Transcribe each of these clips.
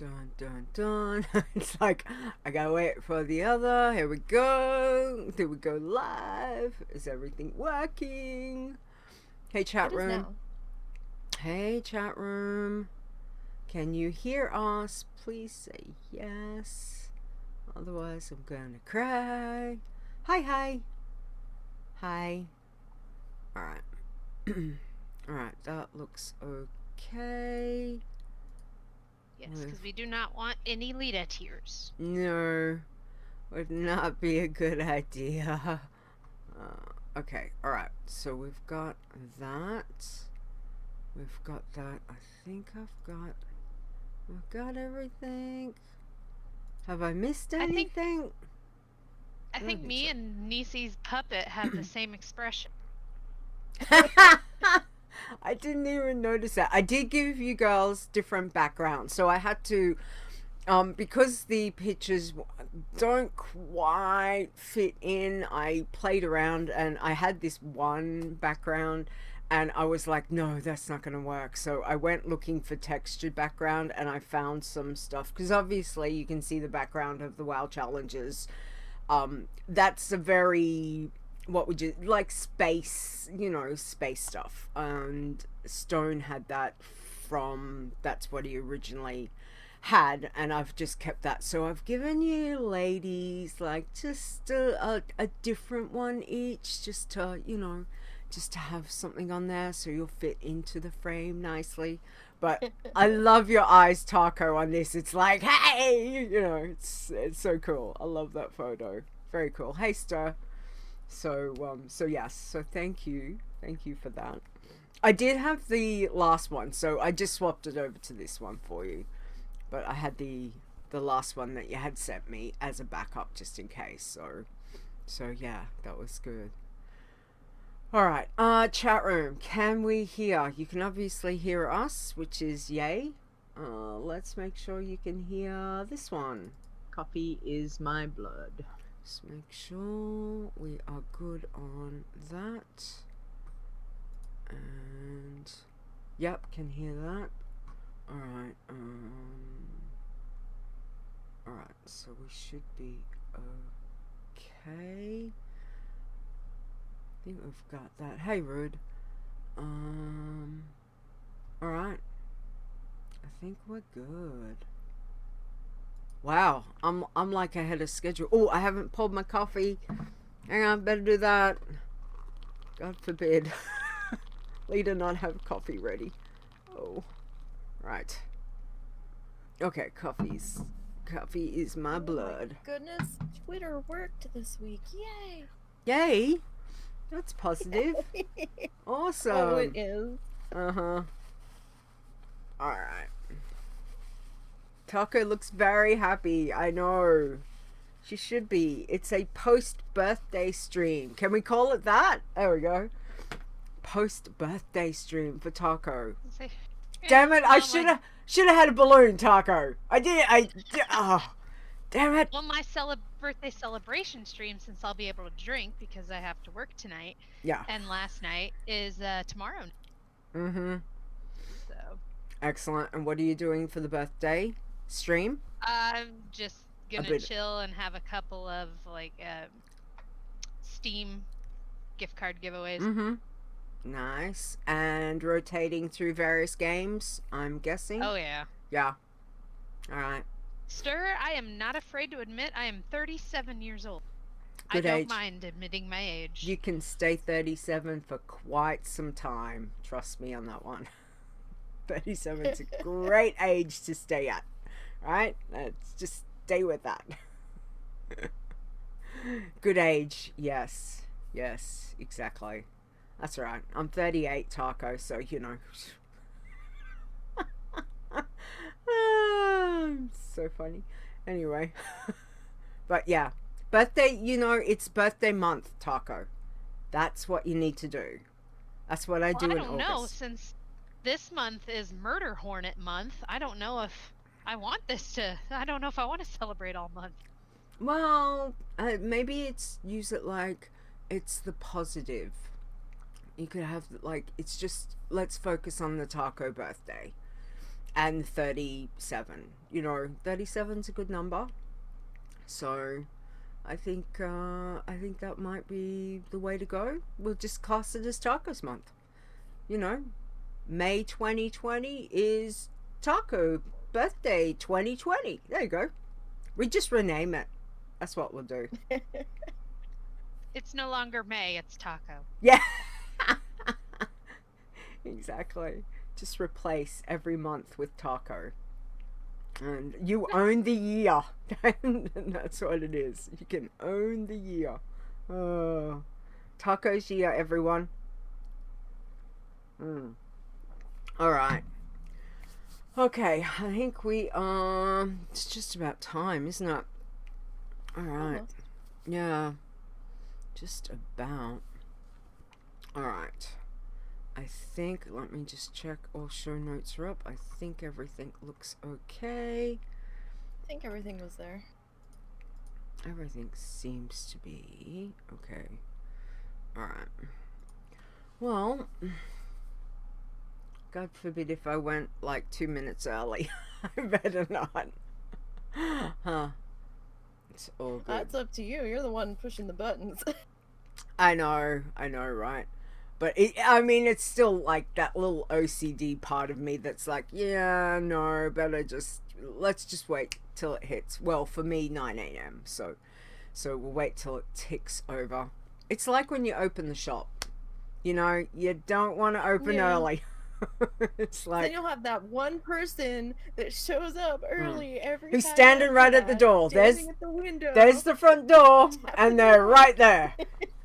Dun dun dun. It's like I gotta wait for the other. Here we go. Did we go live? Is everything working? Hey chat It is room. now. Hey chat room. Can you hear us? Please say yes. Otherwise I'm gonna cry. Hi. Hi. Alright. Alright, that looks okay. Yes, because we do not want any Leeta tears. No, would not be a good idea. Okay, alright, so we've got that. We've got that. I think I've got everything. Have I missed anything? I think me so. and Nisey's puppet have the same expression. I didn't even notice that. I did give you girls different backgrounds, so I had to, because the pictures don't quite fit in. I played around and I had this one background, and I was like, no, that's not going to work. So I went looking for textured background, and I found some stuff because obviously you can see the background of the WoW challenges. That's a very, what would you like, space, space stuff, and Stone had that from, that's what he originally had, and I've just kept that. So I've given you ladies like just a different one each, just to just to have something on there so you'll fit into the frame nicely. But I love your eyes, Taco, on this. It's like, hey, it's so cool. I love that photo. Very cool. Hey, Stir. So yes. So thank you for that. I did have the last one, so I just swapped it over to this one for you. But I had the last one that you had sent me as a backup just in case. So yeah, that was good. All right, chat room, can we hear? You can obviously hear us, which is yay. Let's make sure you can hear this one. Coffee is my blood. Just make sure we are good on that. And yep, can hear that. All right. All right. So we should be okay. I think we've got that. Hey, Rude. All right. I think we're good. Wow, I'm like ahead of schedule. Oh, I haven't pulled my coffee. Hang on, better do that. God forbid. Leeta not have coffee ready. Oh, right. Okay, coffee is my blood. My goodness, Twitter worked this week. Yay! Yay! That's positive. Awesome. Oh, it is. Uh-huh. Alright. Taco looks very happy. I know. She should be. It's a post-birthday stream. Can we call it that? There we go. Post-birthday stream for Taco. Damn it, I should have had a balloon, Taco. Oh, damn it. Well, my birthday celebration stream, since I'll be able to drink because I have to work tonight. Yeah. And last night is tomorrow. Mm-hmm. So. Excellent. And what are you doing for the birthday stream? I'm just gonna chill and have a couple of like Steam gift card giveaways. Mm-hmm. Nice. And rotating through various games, I'm guessing? Oh, yeah. Yeah. Alright. Stir, I am not afraid to admit I am 37 years old. Good I don't age. mind admitting my age. You can stay 37 for quite some time. Trust me on that one. 37 is a great age to stay at. Right? Let's just stay with that. Good age. Yes. Yes, exactly. That's right. I'm 38, Taco, so so funny. Anyway. But yeah. Birthday, it's birthday month, Taco. That's what you need to do. That's what I do in August. I don't know, since this month is Murder Hornet month. I don't know if I want to celebrate all month. Well, maybe use it like it's the positive. You could have like, it's just, let's focus on the Taco birthday. and 37. 37's a good number. So I think that might be the way to go. We'll just cast it as Tacos Month. May 2020 is Taco Birthday 2020. There you go. We just rename it. That's what we'll do. It's no longer May, it's Taco. Yeah. Exactly. Just replace every month with Taco. And you own the year. That's what it is. You can own the year. Tacos year, everyone. Alright. Okay, I think it's just about time, isn't it? Alright. Almost. Yeah. Just about. Alright. I think, let me just check all show notes are up. I think everything looks okay. I think everything was there. Everything seems to be okay. Alright. Well, God forbid if I went like 2 minutes early. I better not. Huh. It's all good. That's up to you. You're the one pushing the buttons. I know, right? But it's still like that little OCD part of me that's like, yeah, no, let's just wait till it hits. Well, for me, 9 a.m. So we'll wait till it ticks over. It's like when you open the shop. You don't want to open early. It's like, then you'll have that one person that shows up early every who's time standing after right at the that, door. standing at the window. There's the front door, and they're right there.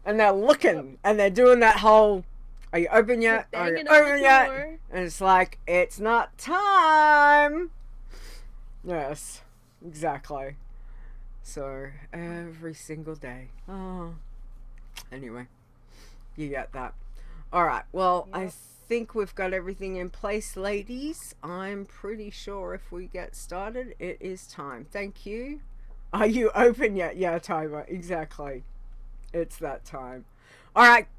And they're looking, and they're doing that whole, are you open yet? Are you Banging on the open yet? door. And it's like, it's not time. Yes, exactly. So, every single day. Oh. Anyway, you get that. Alright, well, Yep. I think we've got everything in place, ladies. I'm pretty sure if we get started, it is time. Thank you. Are you open yet? Yeah, timer. Exactly. It's that time. Alright,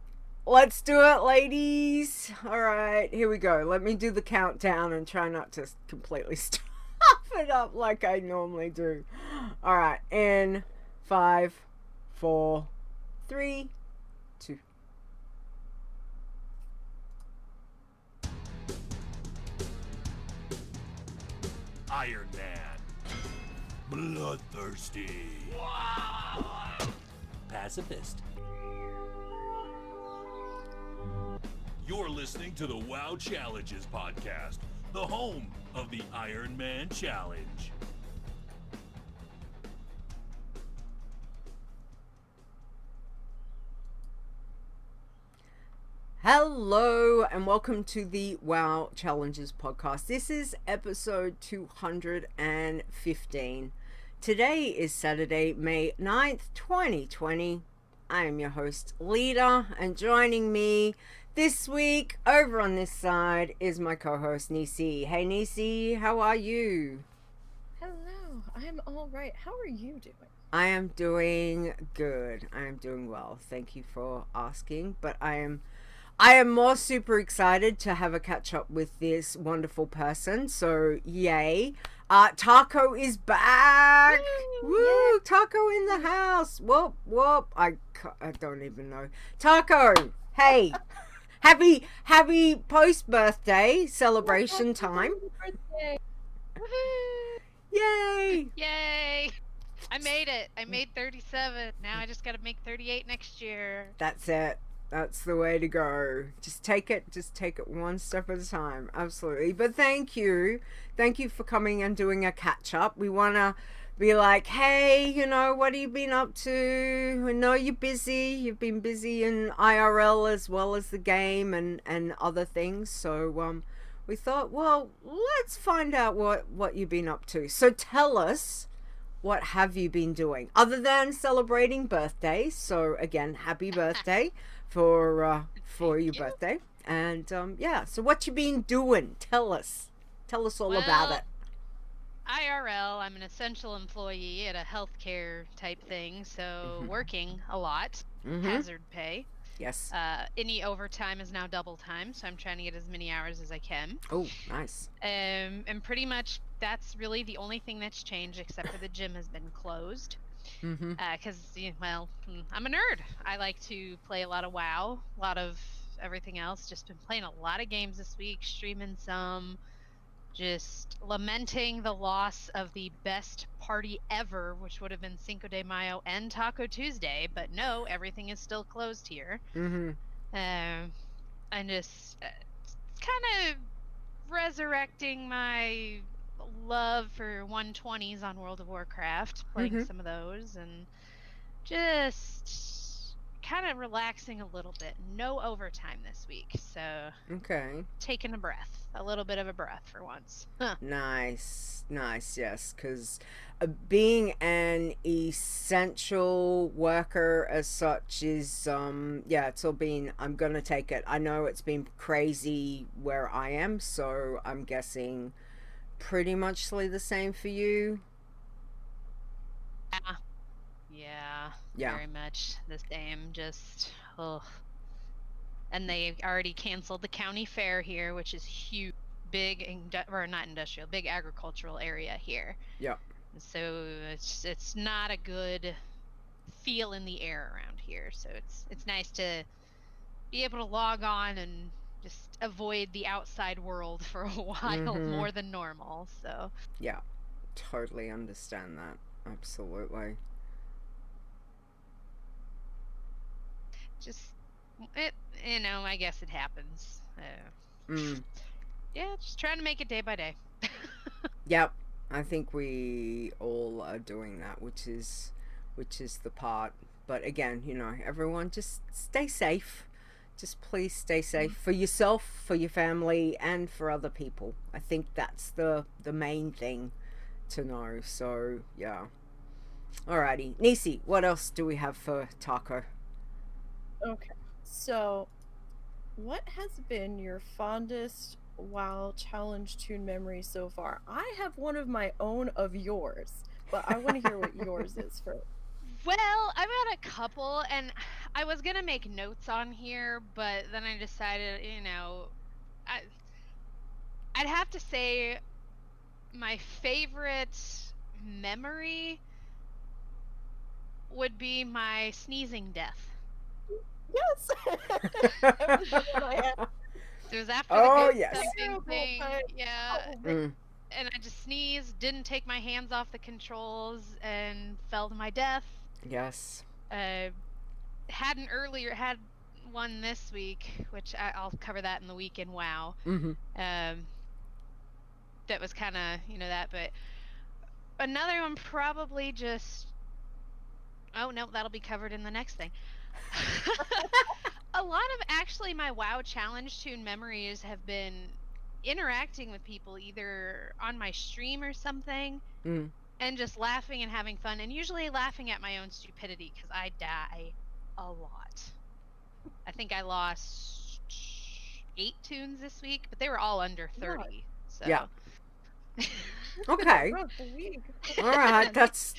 let's do it, ladies. Alright, here we go. Let me do the countdown and try not to completely stuff it up like I normally do. Alright, in 5, 4, 3, 2. Iron Man. Bloodthirsty. Pacifist. You're listening to the WoW Challenges podcast, the home of the Iron Man Challenge. Hello and welcome to the WoW Challenges podcast. This is episode 215. Today is Saturday, May 9th, 2020. I am your host, Leeta, and joining me this week over on this side is my co-host, Nisey. Hey, Nisey, how are you? Hello, I'm all right. How are you doing? I am doing good. I am doing well. Thank you for asking, but I am more super excited to have a catch up with this wonderful person. So yay. Taco is back. Woo! Woo! Yeah. Taco in the house. Whoop, whoop. I don't even know. Taco, hey. Happy post-birthday celebration time. Birthday. Woohoo! Yay. Yay! I made it. I made 37. Now I just gotta make 38 next year. That's it. That's the way to go. Just take it one step at a time. Absolutely. But thank you for coming and doing a catch up. We want to be like, hey, what have you been up to? We know you're busy. You've been busy in IRL as well as the game and other things. So we thought, well, let's find out what you've been up to. So tell us, what have you been doing other than celebrating birthdays? So again, happy birthday for your birthday. And so what you been doing? Tell us all about it. IRL, I'm an essential employee at a healthcare type thing, so working a lot, hazard pay. Yes. Any overtime is now double time, so I'm trying to get as many hours as I can. Oh, nice. And pretty much that's really the only thing that's changed, except for the gym has been closed. Mm-hmm. Because, I'm a nerd. I like to play a lot of WoW, a lot of everything else. Just been playing a lot of games this week, streaming some, just lamenting the loss of the best party ever, which would have been Cinco de Mayo and Taco Tuesday. But no, everything is still closed here. Mm-hmm. And just kind of resurrecting my love for 120s on World of Warcraft, playing some of those, and just kind of relaxing a little bit. No overtime this week, so Okay. taking a little bit of a breath for once. Nice, yes, because being an essential worker as such is, it's all been, I'm gonna take it. I know it's been crazy where I am, so I'm guessing pretty much the same for you. Yeah, Yeah. very much the same. Just, ugh. And they already canceled the county fair here, which is huge, big agricultural area here. Yeah. So it's not a good feel in the air around here. So it's nice to be able to log on and just avoid the outside world for a while more than normal. So Yeah, totally understand that. Absolutely. just I guess it happens. Yeah, just trying to make it day by day. Yep, I think we all are doing that, which is the part. But again, everyone just stay safe. Just please stay safe for yourself, for your family, and for other people. I think that's the main thing to know. So yeah. Alrighty, Nisey, what else do we have for Taco? Okay, so what has been your fondest WoW challenge tune memory so far? I have one of my own of yours, but I want to hear what yours is first. Well, I've had a couple, and I was gonna make notes on here, but then I decided, I'd have to say my favorite memory would be my sneezing death. Yes. That was the one I had. It was after Oh, the good yes. something thing, yeah. Mm. And I just sneezed, didn't take my hands off the controls, and fell to my death. Yes. Had one this week, which I'll cover that in the week in WoW. That was kind of that, but another one probably just. Oh no, that'll be covered in the next thing. A lot of actually my WoW challenge tune memories have been interacting with people either on my stream or something, and just laughing and having fun, and usually laughing at my own stupidity because I die a lot. I think I lost 8 tunes this week, but they were all under 30. So yeah. Okay. All right, that's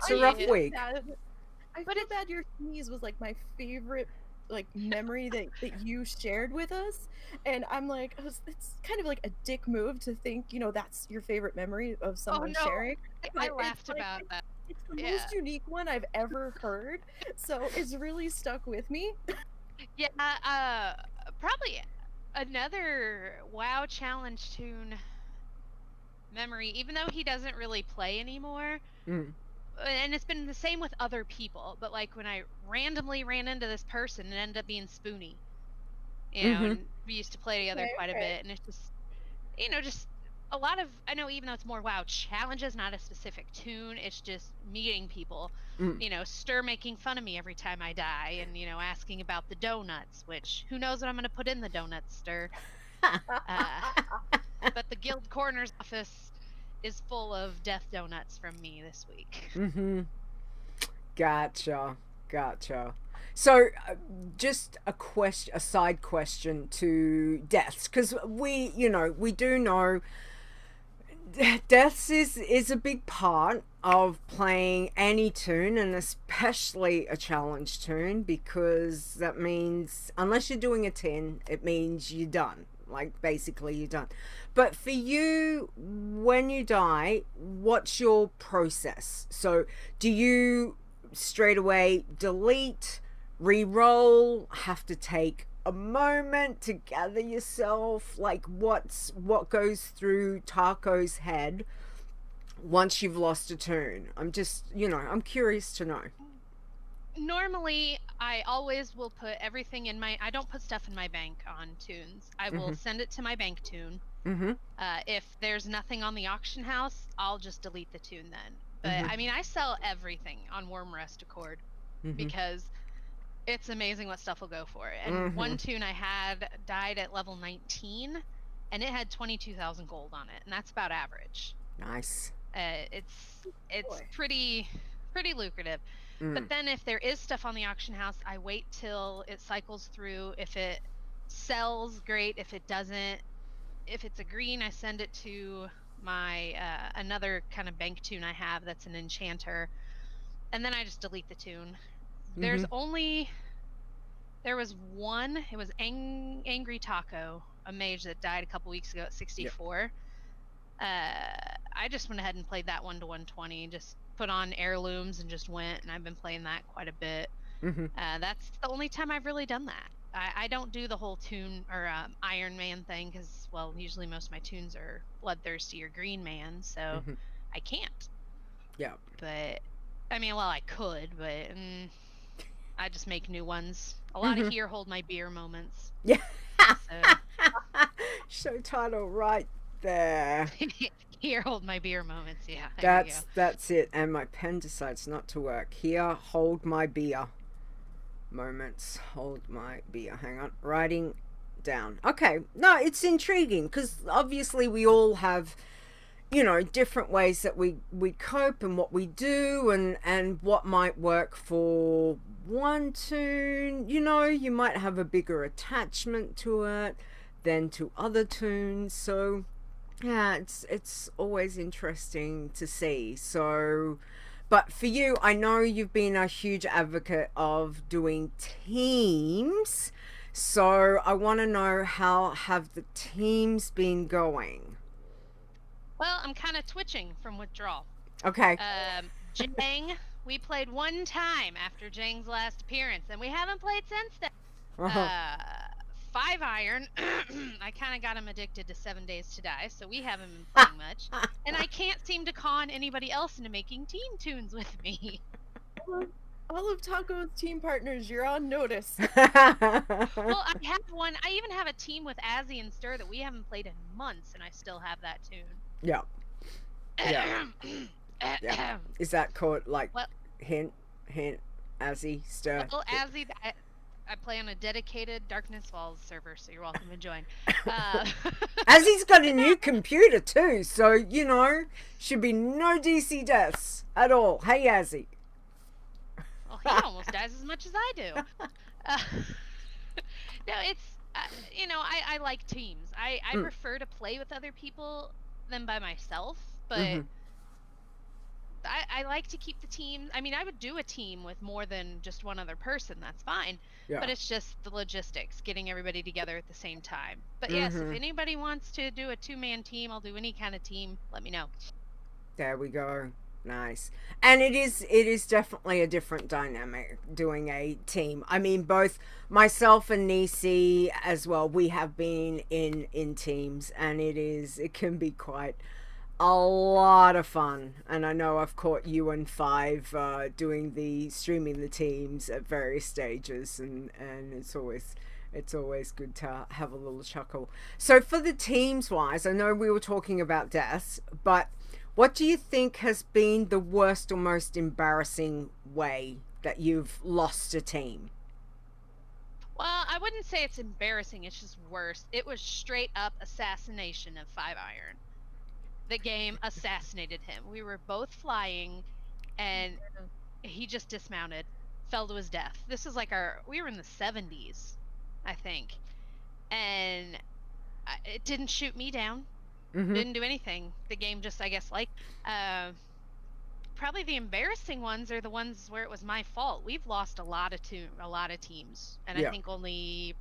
a rough week. I feel bad your sneeze was like my favorite memory that you shared with us, and I'm like, it's kind of like a dick move to think that's your favorite memory of someone sharing. I laughed about that. It's the most unique one I've ever heard, so it's really stuck with me. Yeah, probably another WoW challenge tune memory, even though he doesn't really play anymore. And it's been the same with other people, but like when I randomly ran into this person, it ended up being Spoonie. And we used to play together quite a bit, and it's just, just a lot of, I know even though it's more WoW challenges, not a specific tune, it's just meeting people, Stir making fun of me every time I die, and, asking about the donuts, which, who knows what I'm going to put in the donuts, Stir. But the Guild Corners office is full of death donuts from me this week. Gotcha. So, just a side question to deaths, because we do know Deaths is a big part of playing any tune, and especially a challenge tune, because that means unless you're doing a 10, it means you're done. Like basically you're done. But for you, when you die, what's your process? So do you straight away delete, re-roll, have to take a moment to gather yourself? Like what goes through Taco's head once you've lost a tune? I'm just, I'm curious to know. Normally, I always will put everything in my. I don't put stuff in my bank on tunes. I will send it to my bank tune. If there's nothing on the auction house, I'll just delete the tune then. But I mean, I sell everything on Warm Rest Accord because it's amazing what stuff will go for. And one tune I had died at level 19, and it had 22,000 gold on it, and that's about average. Nice. It's pretty lucrative. But then if there is stuff on the auction house, I wait till it cycles through. If it sells, great. If it doesn't, if it's a green, I send it to my another kind of bank tune I have that's an enchanter, and then I just delete the tune. There was one, it was Angry Taco, a mage that died a couple weeks ago at 64. I just went ahead and played that 1 to 120, just put on heirlooms and just went, and I've been playing that quite a bit. That's the only time I've really done that. I don't do the whole tune or Iron Man thing because, well, usually most of my tunes are Bloodthirsty or Green Man, so I can't. Yeah. But, I mean, well, I could, but I just make new ones. A lot of Here Hold My Beer moments. Yeah. So. Show title right there. Here Hold My Beer moments, yeah. That's it. And my pen decides not to work. Here Hold My Beer moments. Hold my beer. Hang on. Writing down. Okay. No, it's intriguing because obviously we all have, different ways that we cope and what we do and what might work for one tune. You might have a bigger attachment to it than to other tunes. So yeah, it's always interesting to see. So, but for you, I know you've been a huge advocate of doing teams. So I want to know, how have the teams been going? Well, I'm kind of twitching from withdrawal. Okay. Jang, we played one time after Jang's last appearance, and we haven't played since then. 5 Iron, I kind of got him addicted to 7 Days to Die, so we haven't been playing much. And I can't seem to con anybody else into making team tunes with me. All of Taco's team partners, you're on notice. Well, I have one. I even have a team with Azzy and Stir that we haven't played in months, and I still have that tune. Yeah. Yeah. Is that called like hint, Azzy, Stir? Well, Azzy, I play on a dedicated Darkness Falls server, so you're welcome to join. Azzy's got a new computer too, so should be no DC deaths at all. Hey, Azzy. Well, he almost dies as much as I do. No, it's I like teams. I prefer to play with other people than by myself, but I like to keep the team. I mean, I would do a team with more than just one other person. That's fine. Yeah. But it's just the logistics, getting everybody together at the same time. But yes, if anybody wants to do a 2-man team, I'll do any kind of team. Let me know. There we go. Nice. And it is definitely a different dynamic doing a team. I mean, both myself and Nisey as well, we have been in teams, and it can be quite a lot of fun. And I know I've caught you and Five streaming the teams at various stages, and it's always good to have a little chuckle. So for the teams wise, I know we were talking about deaths, but what do you think has been the worst or most embarrassing way that you've lost a team? Well, I wouldn't say it's embarrassing, it's just worse. It was straight up assassination of 5 Iron. The game assassinated him. We were both flying, and he just dismounted, fell to his death. This is like we were in the 70s, I think. And it didn't shoot me down. Didn't do anything. The game just, I guess, like, probably the embarrassing ones are the ones where it was my fault. We've lost a lot of teams, and Yeah. I think only,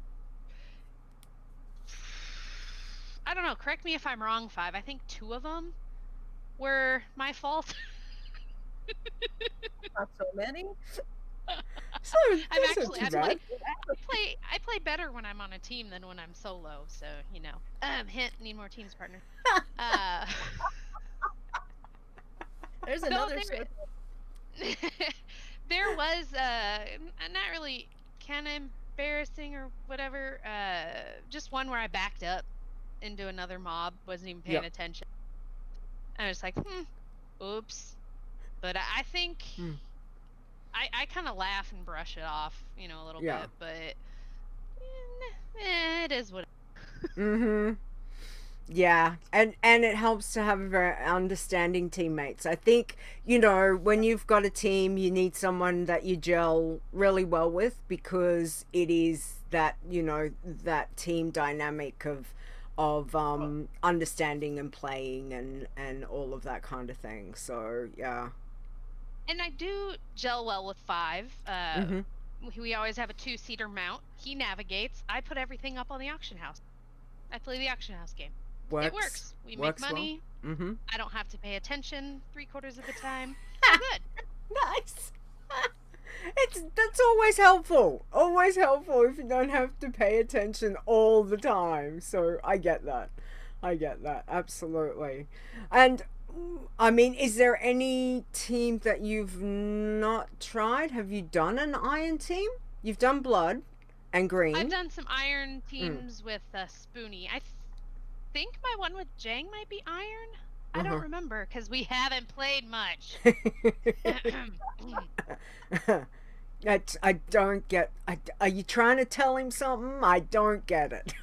I don't know, correct me if I'm wrong, 5. I think 2 of them were my fault. Not so many. So I'm that's not actually, too bad. I play better when I'm on a team than when I'm solo. So, you know, hint, need more teams partner. There's No, another there- source. there was not really kind of embarrassing or whatever. Just one where I backed up into another mob, wasn't even paying Yep. attention. I was like, oops. But I think I kind of laugh and brush it off, you know, a little Yeah. bit. But it is what. Yeah, and it helps to have very understanding teammates. I think, you know, when you've got a team, you need someone that you gel really well with, because it is that, you know, that team dynamic of understanding and playing and all of that kind of thing. So yeah. And I do gel well with 5. We always have a 2-seater mount. He navigates. I put everything up on the auction house. I play the auction house game. It works. We make money. Well. I don't have to pay attention 3/4 of the time. I'm good. Nice. That's always helpful. Always helpful if you don't have to pay attention all the time. So I get that. Absolutely. And I mean, is there any team that you've not tried? Have you done an iron team? You've done blood and green. I've done some iron teams with Spoonie. I think my one with Jang might be iron. I don't remember because we haven't played much. I don't get. Are you trying to tell him something? I don't get it.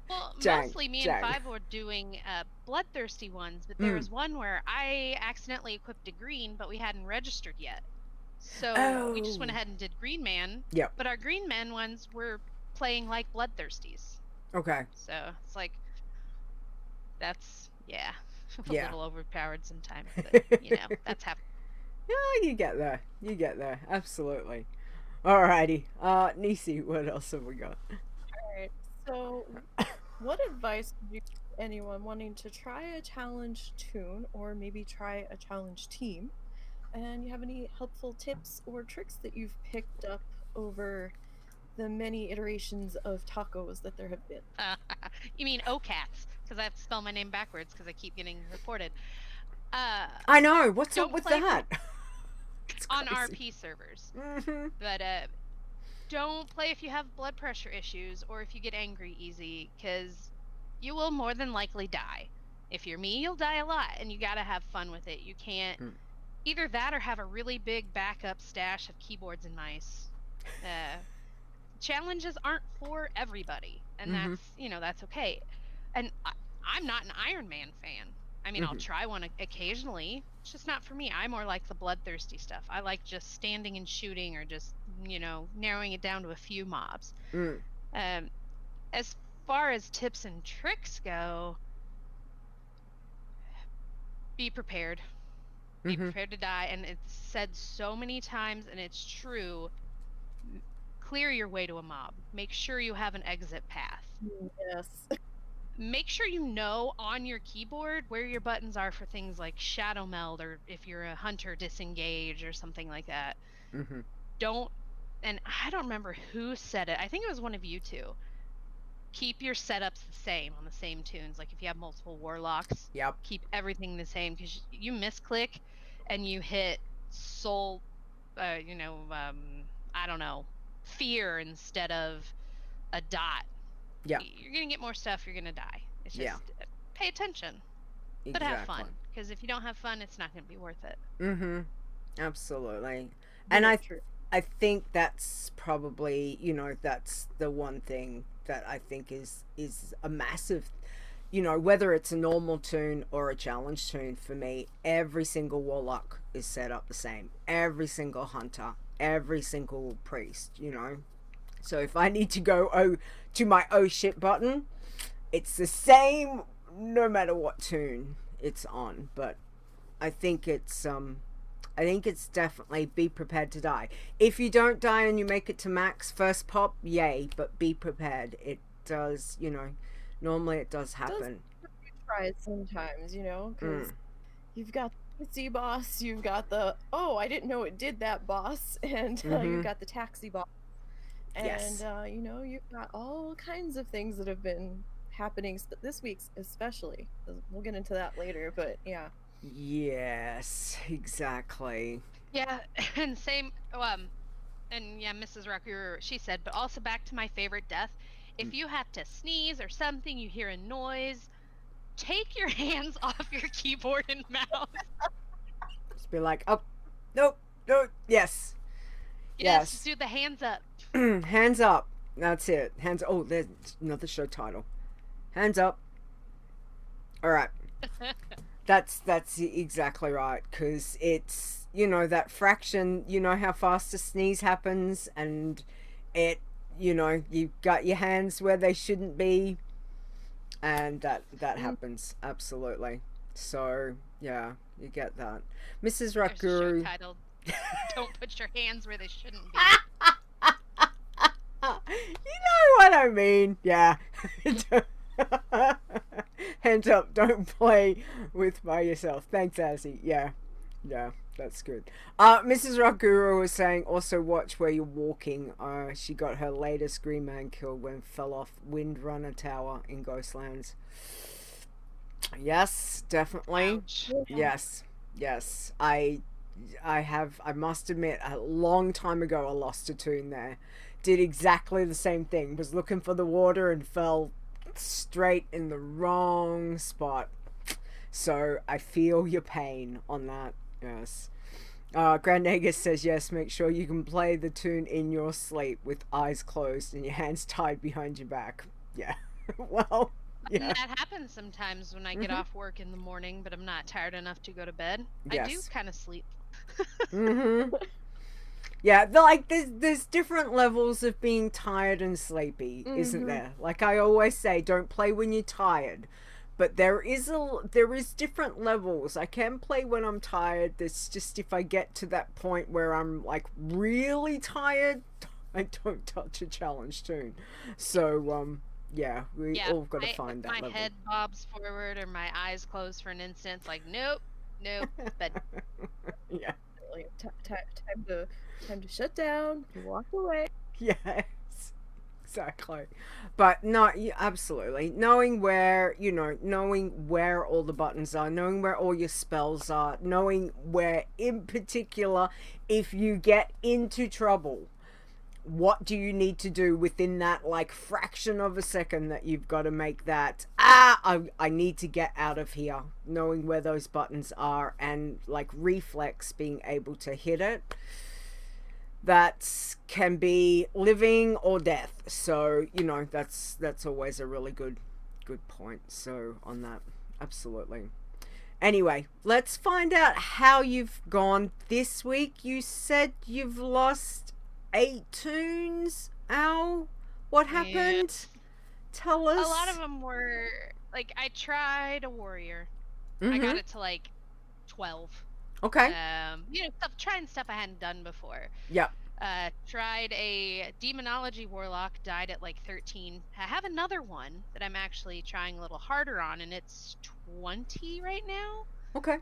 Well, Jang, mostly me Jang. and 5 were doing bloodthirsty ones, but there was one where I accidentally equipped a green, but we hadn't registered yet. So we just went ahead and did Green Man. Yep. But our Green Man ones were playing like bloodthirsties. Okay. So it's like, that's, yeah, a Yeah. little overpowered sometimes, but, you know, that's happening. Yeah, you get there. Absolutely. Alrighty. Nisey, what else have we got? Alright, so what advice would you give anyone wanting to try a challenge toon or maybe try a challenge team? And you have any helpful tips or tricks that you've picked up over the many iterations of tacos that there have been? You mean OCATs, because I have to spell my name backwards because I keep getting reported. I know. What's up don't with play that? on crazy. RP servers. But don't play if you have blood pressure issues or if you get angry easy, because you will more than likely die. If you're me, you'll die a lot, and you gotta have fun with it. You can't either that or have a really big backup stash of keyboards and mice. Challenges aren't for everybody, and that's, you know, that's okay. And I'm not an Iron Man fan. I mean, I'll try one occasionally. It's just not for me. I more like the bloodthirsty stuff. I like just standing and shooting, or just, you know, narrowing it down to a few mobs. As far as tips and tricks go, be prepared. Be prepared to die. And it's said so many times, and it's true. Clear your way to a mob. Make sure you have an exit path. Yes. Make sure you know on your keyboard where your buttons are for things like shadow meld, or if you're a hunter, disengage, or something like that. Don't, and I don't remember who said it. I think it was one of you two. Keep your setups the same on the same tunes. Like if you have multiple warlocks, keep everything the same, because you misclick and you hit soul, I don't know, fear instead of a dot. You're gonna get more stuff. You're gonna die. It's just pay attention, but have fun. Because if you don't have fun, it's not gonna be worth it. Absolutely. And I think that's probably, you know, that's the one thing that I think is a massive, you know, whether it's a normal toon or a challenge toon, for me, every single warlock is set up the same. Every single hunter, every single priest, you know. So if I need to go to my oh shit button, it's the same no matter what tune it's on. But I think it's definitely be prepared to die. If you don't die and you make it to max first pop, yay, but be prepared. It does, normally it does happen. Try it sometimes, because you've got the sea boss, you've got the I didn't know it did that boss, and you've got the taxi boss, and Yes. You've got all kinds of things that have been happening this week, especially. We'll get into that later, but yeah. Yes, exactly. Yeah, and same. And yeah, Mrs. Rucker, she said, but also back to my favorite death. If you have to sneeze or something, you hear a noise, take your hands off your keyboard and mouse. Just be like, oh, nope, yes. Yes, just do the hands up. Hands up. That's it. Hands. Oh, there's another show title. Hands up. All right. That's exactly right, because it's, that fraction, how fast a sneeze happens, and it, you've got your hands where they shouldn't be, and that happens, absolutely. So, yeah, you get that. Mrs. Rakuru... titled, Don't Put Your Hands Where They Shouldn't Be. You know what I mean, yeah. Hands up, don't play by yourself. Thanks, Azzy. Yeah, that's good. Mrs. Rockguru was saying also watch where you're walking. She got her latest Green Man kill when fell off Windrunner Tower in Ghostlands. Yes, definitely. Ouch. Yes. I must admit, a long time ago I lost a tune there. Did exactly the same thing. Was looking for the water and fell straight in the wrong spot. So I feel your pain on that. Yes. Grand Negus says yes, make sure you can play the tune in your sleep with eyes closed and your hands tied behind your back. Yeah. Well, yeah. And that happens sometimes when I get off work in the morning, but I'm not tired enough to go to bed. Yes. I do kind of sleep. Yeah, there's different levels of being tired and sleepy, isn't there? Like I always say, don't play when you're tired. But there is different levels. I can play when I'm tired. It's just if I get to that point where I'm like really tired, I don't touch a challenge tune. So yeah, we all got to find that level. My head bobs forward or my eyes close for an instant. It's like nope, bed. Yeah. Time to shut down. Walk away. Yes. Exactly. But no, absolutely. Knowing where all the buttons are, knowing where all your spells are, knowing where, in particular, if you get into trouble, what do you need to do within that, like, fraction of a second that you've got to make that, I need to get out of here. Knowing where those buttons are and, like, reflex, being able to hit it. That can be living or death. So, that's always a really good point. So, on that, absolutely. Anyway, let's find out how you've gone this week. You said you've lost 8 tunes. Ow. What happened? Yeah. Tell us. A lot of them were, like, I tried a warrior. I got it to, like, 12. Okay. Trying stuff I hadn't done before. Yep. Tried a demonology warlock, died at like 13. I have another one that I'm actually trying a little harder on, and it's 20 right now. Okay.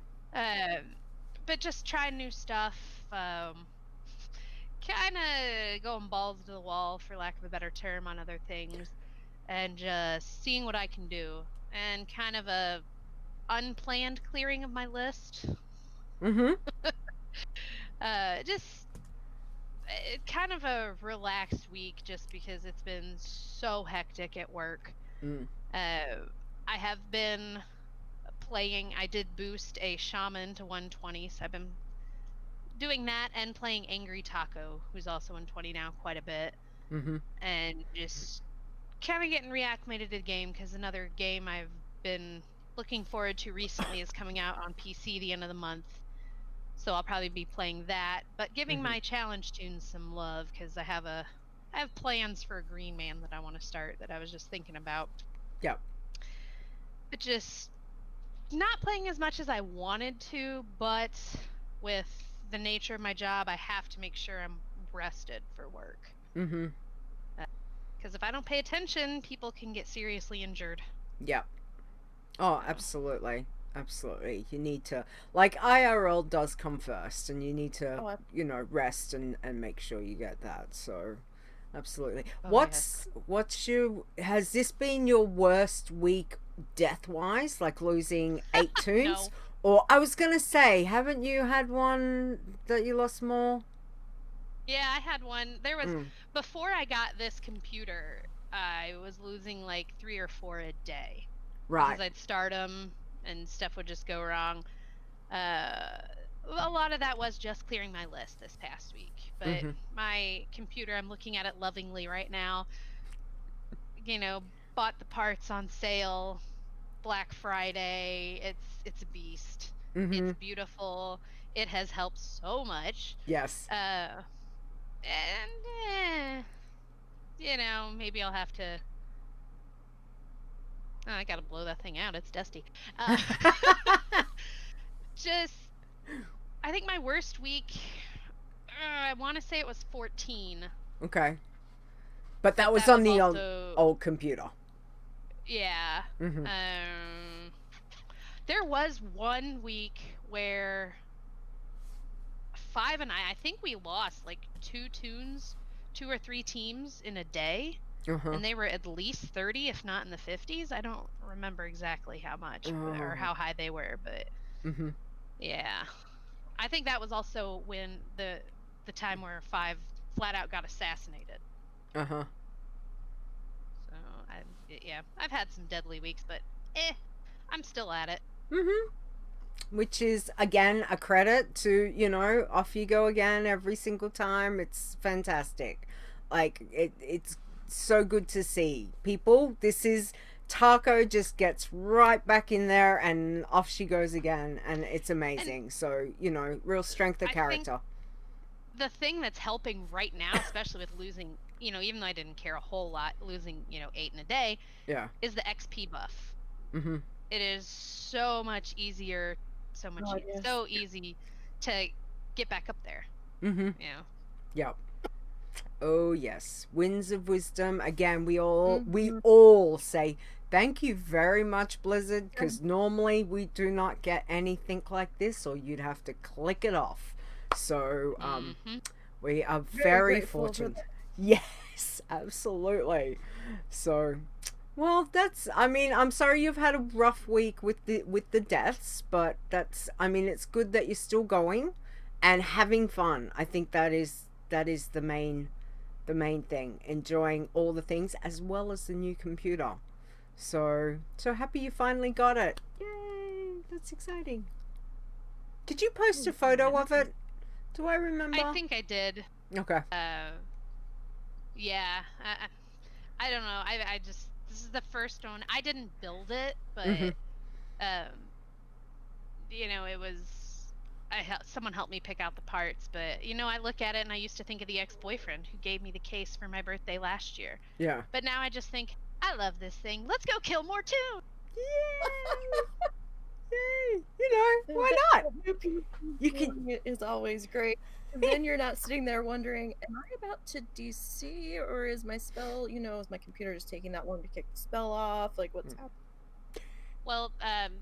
But just trying new stuff. Kind of going balls to the wall, for lack of a better term, on other things, and just seeing what I can do. And kind of a unplanned clearing of my list. Just kind of a relaxed week, just because it's been so hectic at work. I have been playing. I did boost a shaman to 120, so I've been doing that and playing Angry Taco, who's also 120 now, quite a bit. And just kind of getting reacclimated to the game, because another game I've been looking forward to recently is coming out on PC the end of the month. So I'll probably be playing that, but giving my challenge tunes some love, because I have plans for a Green Man that I want to start that I was just thinking about. Yep. just not playing as much as I wanted to, but with the nature of my job, I have to make sure I'm rested for work. Mm-hmm. Because if I don't pay attention, people can get seriously injured. Yep. Oh, absolutely. Absolutely. You need to, like, IRL does come first, and you need to, rest and make sure you get that. So, absolutely. Has this been your worst week death-wise, like losing 8 toons? No. Or, I was going to say, haven't you had one that you lost more? Yeah, I had one. There was, before I got this computer, I was losing like 3 or 4 a day. Right. Because I'd start them and stuff would just go wrong. A lot of that was just clearing my list this past week. But my computer, I'm looking at it lovingly right now. Bought the parts on sale Black Friday. It's a beast. It's beautiful. It has helped so much. Yes. And maybe I'll have to. Oh, I gotta blow that thing out. It's dusty. I think my worst week. I want to say it was 14. Okay. But that was on the old computer. Yeah. There was one week where 5 and I think we lost like 2 or 3 teams in a day. And they were at least 30, if not in the 50s. I don't remember exactly how much or how high they were, but yeah. I think that was also when the time where 5 flat out got assassinated. So I've had some deadly weeks, but I'm still at it. Which is, again, a credit to, off you go again every single time. It's fantastic. Like, it's so good to see. People, this is... Taco just gets right back in there and off she goes again, and it's amazing. And so, real strength of character. The thing that's helping right now, especially with losing, even though I didn't care a whole lot, losing, 8 in a day, is the XP buff. It is so much easier, so easy to get back up there. Yep. Oh yes, Winds of Wisdom. Again, we all say thank you very much, Blizzard, because normally we do not get anything like this, or you'd have to click it off. So we are very fortunate. Yes, absolutely. So, well, I'm sorry you've had a rough week with the deaths, but it's good that you're still going and having fun. I think that is the main thing, enjoying all the things as well as the new computer. So happy you finally got it. Yay, that's exciting. Did you post a photo of it? Do I remember? I think I did. Okay. Yeah. I don't know. I just, this is the first one. I didn't build it, but it was, someone helped me pick out the parts, but I look at it and I used to think of the ex-boyfriend who gave me the case for my birthday last year. Yeah. But now I just think, I love this thing. Let's go kill more toons. Yay! Why not? You can. It is always great. And then you're not sitting there wondering, am I about to DC, or is my spell, is my computer just taking that long to kick the spell off? Like, what's happening? Well,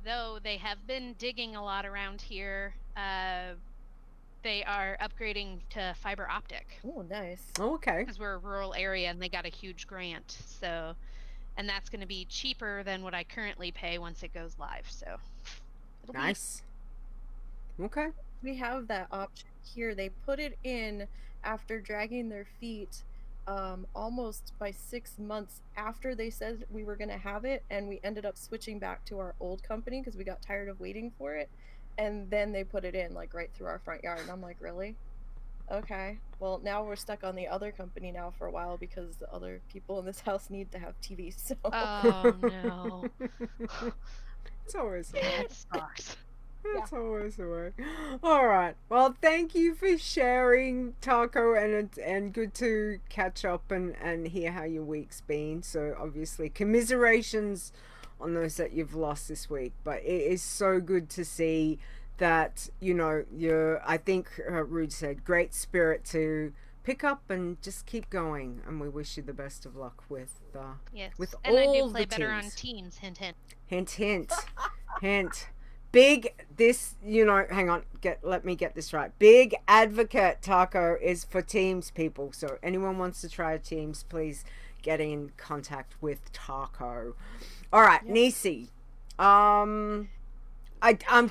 though they have been digging a lot around here, they are upgrading to fiber optic. Oh, nice. Oh, okay. Because we're a rural area and they got a huge grant, and that's going to be cheaper than what I currently pay once it goes live. So, nice. Okay. We have that option here. They put it in after dragging their feet almost by 6 months after they said we were going to have it, and we ended up switching back to our old company because we got tired of waiting for it, and then they put it in like right through our front yard, and I'm like, really? Okay, well, now we're stuck on the other company now for a while because the other people in this house need to have TVs. So oh no. It's always that sucks. It's always the way. All right. Well, thank you for sharing, Taco, and good to catch up and hear how your week's been. So obviously, commiserations on those that you've lost this week, but it is so good to see that, you know, I think Rude said, great spirit to pick up and just keep going. And we wish you the best of luck with Yes. with And I do all play the better on teams. teams, hint hint. Hint, hint, hint. Big, this, you know, hang on, let me get this right. Big advocate Taco is for teams, people. So anyone wants to try teams, please get in contact with Taco. All right, Yep. Nisey. I'm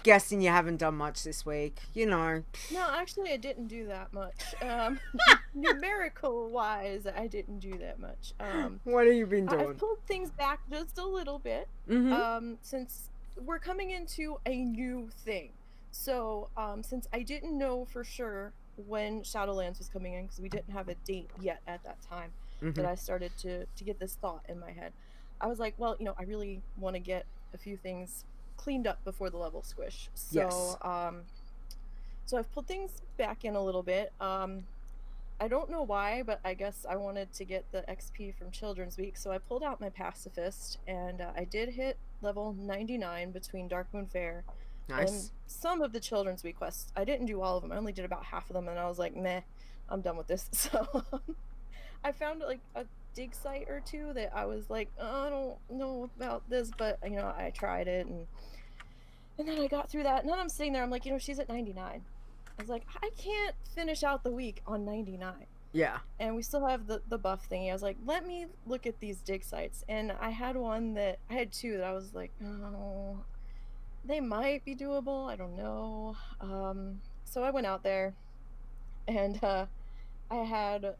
guessing you haven't done much this week, you know. No, actually, I didn't do that much. Numerical wise, I didn't do that much. What have you been I've doing? pulled things back just a little bit. Since we're coming into a new thing. So, since I didn't know for sure when Shadowlands was coming in, because we didn't have a date yet at that time, that I started to get this thought in my head. I was like, well, you know, I really want to get a few things cleaned up before the level squish. So, Yes. so I've pulled things back in a little bit. I don't know why, but I guess I wanted to get the XP from Children's Week, so I pulled out my Pacifist, and I did hit level 99 between Darkmoon Fair and Nice. some of the Children's Week quests. I didn't do all of them. I only did about half of them, and I was like, meh, I'm done with this. So I found like a dig site or two that I was like, oh, I don't know about this, but you know, I tried it, and then I got through that, and then I'm sitting there, I'm like, you know, she's at 99. I was like, I can't finish out the week on 99. Yeah. And we still have the buff thingy. I was like, let me look at these dig sites. And I had two that I was like, oh, they might be doable. I don't know. So I went out there, and I had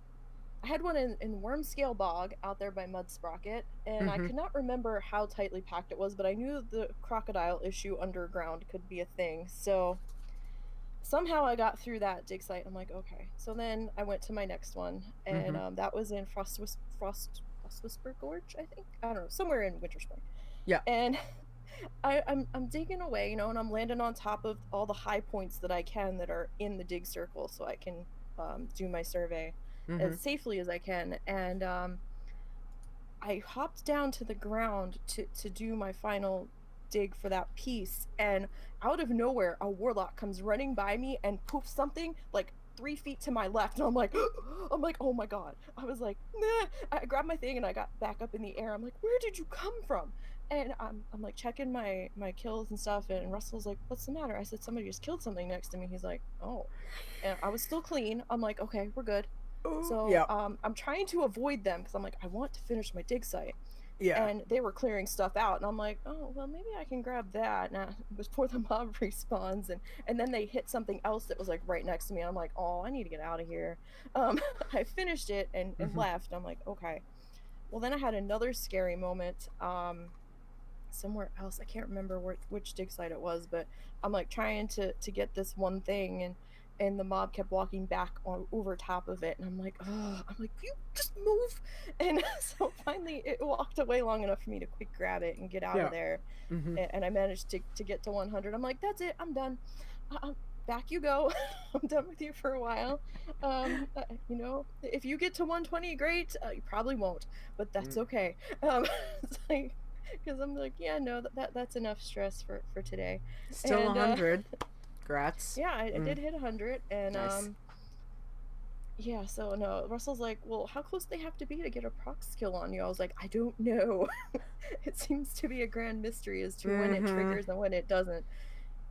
one in Wormscale Bog out there by Mud Sprocket, and I could not remember how tightly packed it was, but I knew the crocodile issue underground could be a thing. So somehow I got through that dig site. I'm like, okay. So then I went to my next one, and that was in Frost Whisper Gorge, I think. I don't know, somewhere in Winterspring. Yeah. And I'm digging away, you know, and I'm landing on top of all the high points that I can that are in the dig circle, so I can do my survey as safely as I can. And I hopped down to the ground to do my final dig for that piece, and out of nowhere a warlock comes running by me and poofs something like 3 feet to my left, and I'm like oh my god. I was like, nah. I grabbed my thing and I got back up in the air. I'm like, where did you come from? And I'm like checking my kills and stuff, and Russell's like, what's the matter? I said, somebody just killed something next to me. He's like, oh. And I was still clean. I'm like, okay, we're good. So yeah. I'm trying to avoid them because I'm like, I want to finish my dig site. Yeah. And they were clearing stuff out, and I'm like, oh, well, maybe I can grab that. Now, before the mob respawns, and then they hit something else that was like right next to me. And I'm like, oh, I need to get out of here. I finished it and left. I'm like, okay. Well, then I had another scary moment somewhere else. I can't remember which dig site it was, but I'm like trying to get this one thing, and the mob kept walking back over top of it, and I'm like, oh, you just move. And so finally it walked away long enough for me to quick grab it and get out of there. And I managed to get to 100. I'm like, that's it, I'm done. Back you go. I'm done with you for a while. You know, if you get to 120, great. You probably won't, but that's okay. It's like, because I'm like, yeah, no, that's enough stress for today. Still and, 100. Grats. Yeah, I did hit 100, and nice. yeah, so no, Russell's like, well, how close do they have to be to get a proc skill on you? I was like, I don't know. It seems to be a grand mystery as to when it triggers and when it doesn't.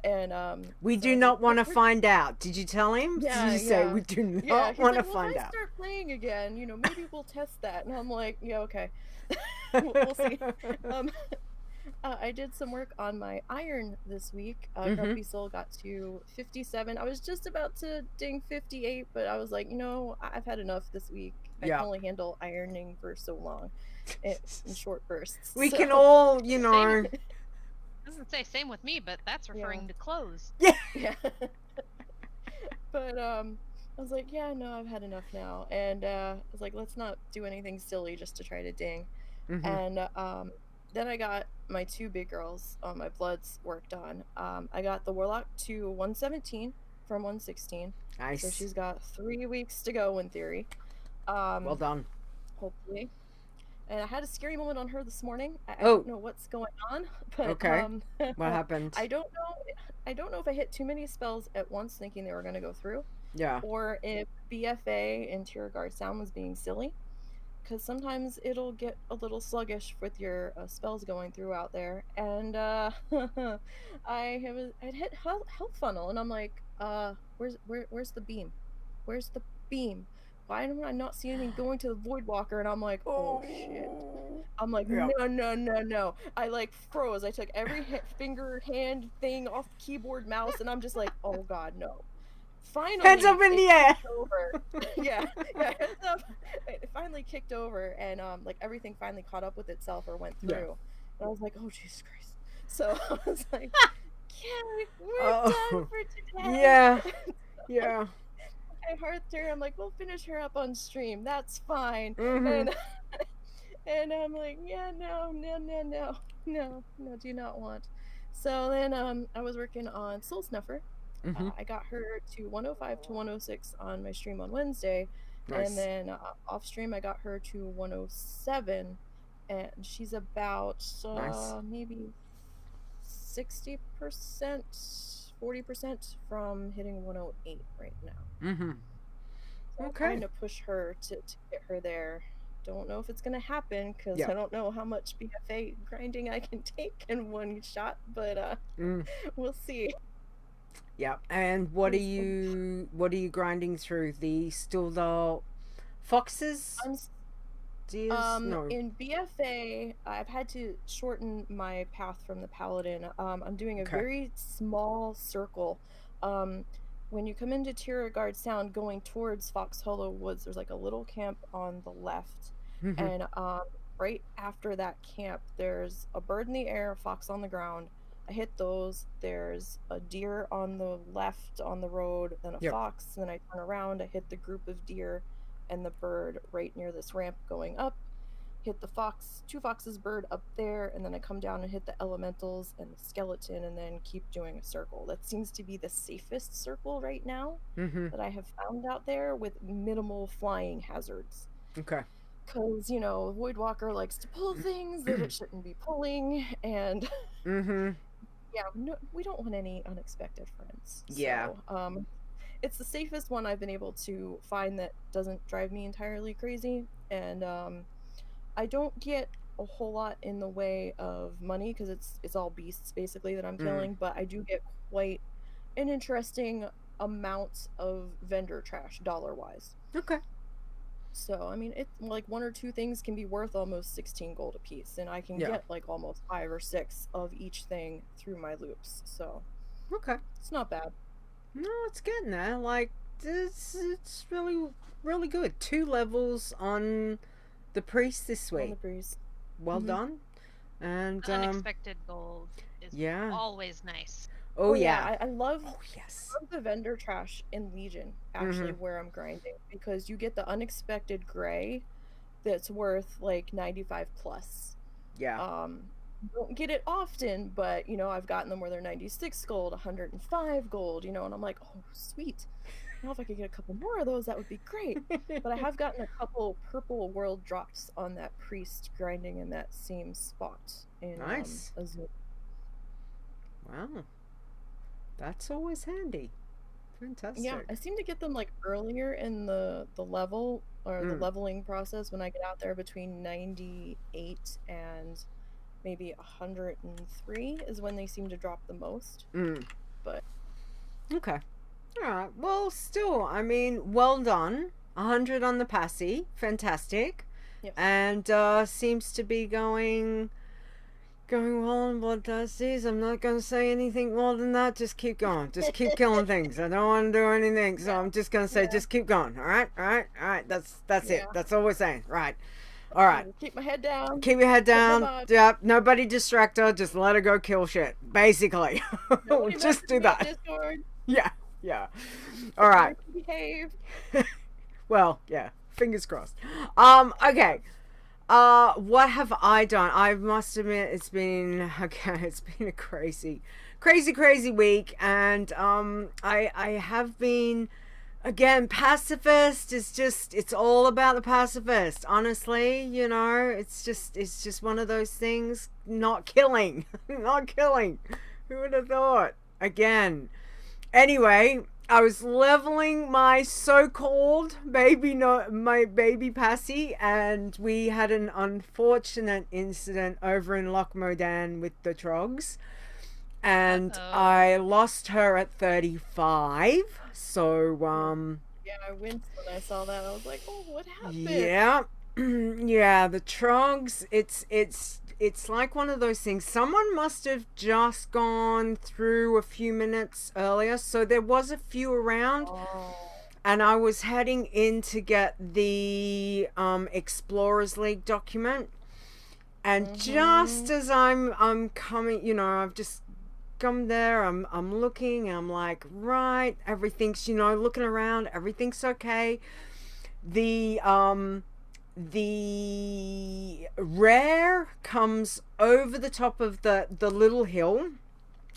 And we so do not want to find out. Did you tell him? Yeah, Did you say we do not want to find out? If I start playing again, you know, maybe we'll test that. And I'm like, yeah, okay. We'll see. I did some work on my iron this week. Grumpy Soul got to 57. I was just about to ding 58, but I was like, you know, I've had enough this week. I can only handle ironing for so long in short bursts. We can all, you know. Doesn't say same with me, but that's referring to clothes. Yeah. But I was like, yeah, no, I've had enough now. And I was like, let's not do anything silly just to try to ding. And then I got my 2 big girls on my bloods worked on. I got the Warlock to 117 from 116. Nice. So she's got 3 weeks to go in theory. Well done. Hopefully. And I had a scary moment on her this morning. I Oh. don't know what's going on, but Okay. What happened? I don't know if I hit too many spells at once thinking they were going to go through, Yeah. or if BFA and Tier Guard Sound was being silly, because sometimes it'll get a little sluggish with your spells going through out there. And I'd hit health funnel, and I'm like, where's the beam? Where's the beam? Why am I not seeing anything going to the Void Walker? And I'm like, oh shit. I'm like, Yeah. no. I like froze. I took every finger, hand thing off the keyboard, mouse, and I'm just like, oh god, no. Finally, Hands up in the air. Over. yeah, hands up. It finally kicked over, and like everything finally caught up with itself or went through. Yeah. And I was like, oh Jesus Christ. So I was like, yeah, we're done for today. Yeah. Yeah. I heard her. I'm like, we'll finish her up on stream. That's fine. Mm-hmm. And I'm like, yeah, no, do not want. So then I was working on Soul Snuffer. Mm-hmm. I got her to 105 to 106 on my stream on Wednesday. Nice. And then off stream I got her to 107, and she's about maybe 60%, 40% from hitting 108 right now. Mm-hmm. So I'm trying to push her to get her there. Don't know if it's gonna happen because I don't know how much BFA grinding I can take in one shot, but we'll see. Yeah, and what are you grinding through? Still the foxes? Deers? No. In BFA, I've had to shorten my path from the paladin. I'm doing a very small circle. When you come into Tier Guard Sound going towards Fox Hollow Woods, there's like a little camp on the left. And right after that camp, there's a bird in the air, a fox on the ground. I hit those. There's a deer on the left on the road, then a fox. Then I turn around, I hit the group of deer and the bird right near this ramp going up. Hit the fox, 2 foxes, bird up there, and then I come down and hit the elementals and the skeleton, and then keep doing a circle. That seems to be the safest circle right now that I have found out there, with minimal flying hazards. Okay. Because, you know, Void Walker likes to pull things that it shouldn't be pulling, and yeah, no, we don't want any unexpected friends. Yeah. So, it's the safest one I've been able to find that doesn't drive me entirely crazy, and I don't get a whole lot in the way of money because it's all beasts basically that I'm killing, but I do get quite an interesting amount of vendor trash dollar-wise. Okay. So, I mean, it's like 1 or 2 things can be worth almost 16 gold a piece, and I can get like almost 5 or 6 of each thing through my loops. So, okay, it's not bad. No, it's getting there. Like, it's really, really good. 2 levels on the priest this week. On the priest. Well done. And unexpected gold is always nice. Oh yeah. I love the vendor trash in Legion, actually, where I'm grinding, because you get the unexpected gray that's worth like 95 plus. Yeah. Don't get it often, but you know, I've gotten them where they're 96 gold, 105 gold, you know, and I'm like, oh sweet. Now if I could get a couple more of those, that would be great. But I have gotten a couple purple world drops on that priest grinding in that same spot in Azure. Wow. That's always handy. Fantastic. Yeah, I seem to get them like earlier in the level or the leveling process when I get out there between 98 and maybe 103 is when they seem to drop the most. But okay. Alright, well, still, I mean, well done. 100 on the passy. Fantastic. Yep. And seems to be going well on Bloodthirsties. I'm not going to say anything more than that. Just keep going. Just keep killing things. I don't want to do anything, so I'm just going to say just keep going. Alright? That's it. That's all we're saying. Right. Alright. Keep my head down. Keep your head down. Yep. Nobody distract her. Just let her go kill shit. Basically. Just do that. Discord. Yeah. All right. Behave. Well, yeah. Fingers crossed. Okay. What have I done? I must admit, it's been a crazy week, and I have been again, pacifist is just, it's all about the pacifist. Honestly, you know, it's just one of those things. Not killing. Not killing. Who would have thought? Again. Anyway, I was leveling my so-called baby, no, my baby Passy, and we had an unfortunate incident over in Lochmodan with the Trogs. And I lost her at 35. So, Yeah, I winced when I saw that. I was like, oh, what happened? yeah. Yeah, the Trogs, it's like one of those things. Someone must have just gone through a few minutes earlier. So there was a few around. Oh. And I was heading in to get the Explorers League document. And just as I'm coming, you know, I've just come there, I'm looking, I'm like, right, everything's, you know, looking around, everything's okay. The rare comes over the top of the little hill,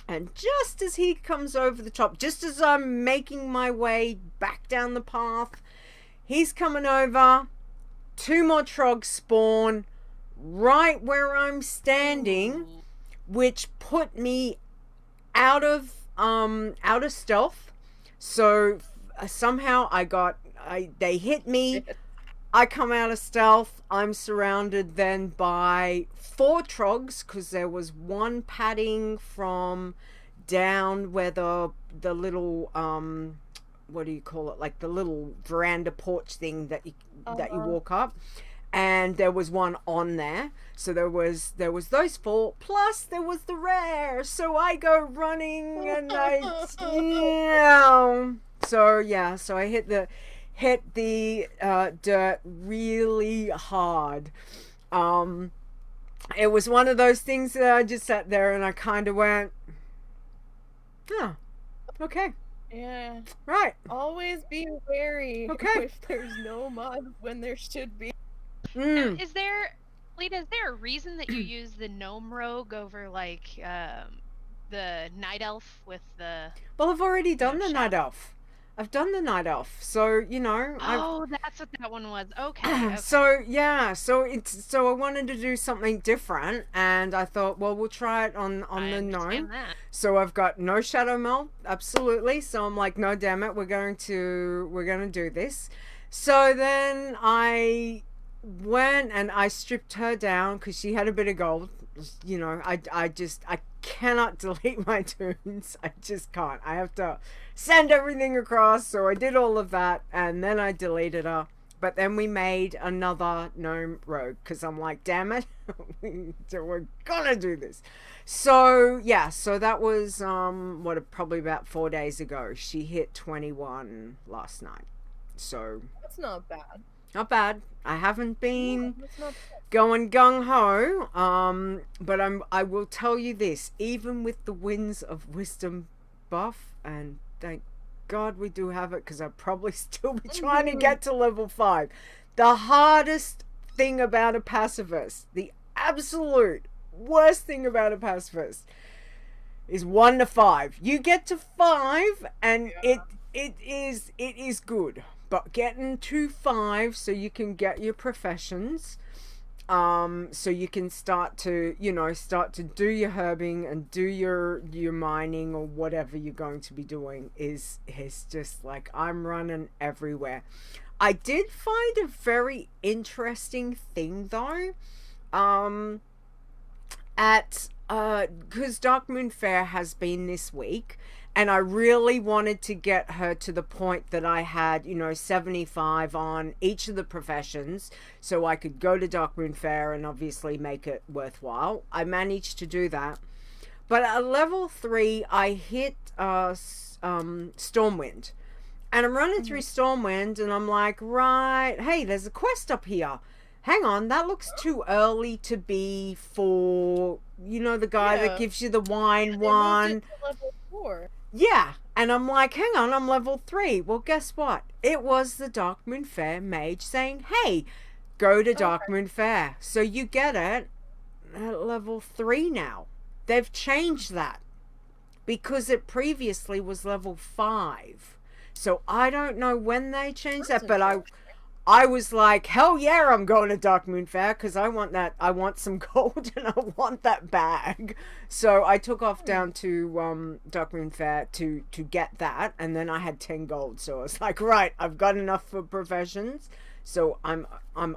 and just as he comes over the top, just as I'm making my way back down the path, he's coming over. 2 more trogs spawn right where I'm standing, which put me out of stealth. So somehow they hit me. I come out of stealth. I'm surrounded then by 4 trogs, because there was one padding from down where the little what do you call it, like the little veranda porch thing that you walk up, and there was one on there. So there was those 4, plus there was the rare. So I go running and so I hit the dirt really hard. It was one of those things that I just sat there and I kind of went, oh, okay. Yeah. Right. Always be wary if there's no mod when there should be. Is there, Leeta, is there a reason that you use the gnome rogue over like the night elf with the? Well, I've already done the night elf. I've done the night elf, so you know. That's what that one was. Okay. So yeah, so I wanted to do something different, and I thought, well, we'll try it on the gnome. So I've got no shadow meld, absolutely. So I'm like, no, damn it, we're gonna do this. So then I went and I stripped her down because she had a bit of gold. You know, I cannot delete my tunes. I just can't. I have to send everything across. So I did all of that, and then I deleted her. But then we made another gnome rogue because I'm like, damn it, we're gonna do this. So yeah, so that was probably about 4 days ago. She hit 21 last night. So that's not bad. Not bad. I haven't been going gung-ho, but I will tell you this, even with the Winds of Wisdom buff, and thank God we do have it, because I'd probably still be trying to get to level 5. The hardest thing about a pacifist, the absolute worst thing about a pacifist, is 1 to 5. You get to 5, and it is good. But getting to 5 so you can get your professions, so you can start to do your herbing and do your mining or whatever you're going to be doing is just like, I'm running everywhere. I did find a very interesting thing though, because Dark Moon Fair has been this week. And I really wanted to get her to the point that I had, 75 on each of the professions so I could go to Dark Moon Fair and obviously make it worthwhile. I managed to do that. But at level 3, I hit Stormwind. And I'm running through Stormwind and I'm like, right, hey, there's a quest up here. Hang on, that looks too early to be for, the guy that gives you the wine one. Moved it to level 4. Yeah, and I'm like, hang on, I'm level 3. Well, guess what? It was the Dark Moon Fair mage saying, hey, go to Dark Moon Fair. So you get it at level 3 now. They've changed that because it previously was level 5. So I don't know when they changed That's that, but interesting. I was like, hell yeah, I'm going to Dark Moon Fair because I want that. I want some gold and I want that bag. So I took off down to Dark Moon Fair to get that, and then I had 10 gold. So I was like, right, I've got enough for professions, so I'm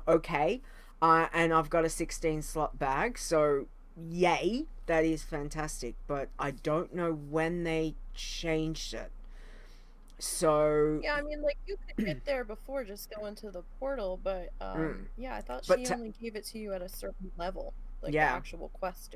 okay. And I've got a 16 slot bag, so yay, that is fantastic. But I don't know when they changed it. So Yeah, I mean, like, you could get there before just going to the portal, but yeah, I thought But she to- only gave it to you at a certain level, like the Yeah. actual quest.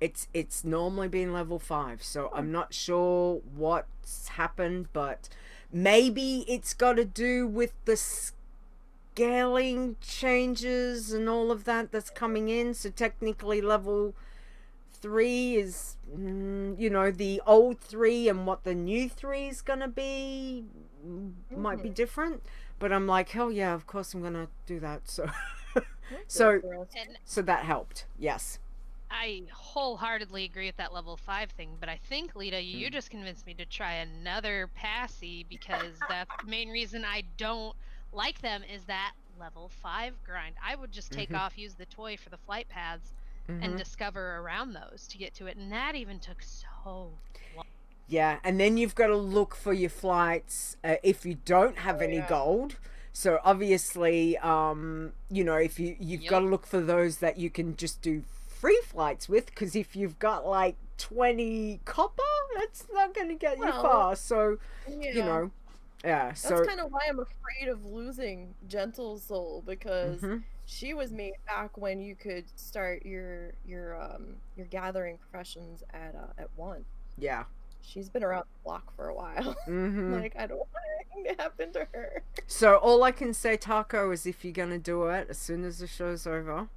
it's normally been level 5, so I'm not sure what's happened, but maybe it's got to do with the scaling changes and all of that that's coming in. So technically level 3 is the old 3, and what the new 3 is gonna be might be different, but I'm like, hell yeah, of course I'm gonna do that. So so And so that helped. Yes. I wholeheartedly agree with that level 5 thing, but I think, Leeta, you just convinced me to try another passy, because that's the main reason I don't like them is that level 5 grind. I would just take off, use the toy for the flight paths, and discover around those to get to it, and that even took so long. Yeah, and then you've got to look for your flights if you don't have any gold. So obviously, if you've got to look for those that you can just do free flights with, because if you've got like 20 copper, that's not going to get you far. So, Yeah. so That's kind of why I'm afraid of losing Gentle Soul, because she was made back when you could start your gathering professions at 1. Yeah. She's been around the block for a while. Like, I don't want anything to happen to her. So all I can say, Taco, is if you're going to do it, as soon as the show's over,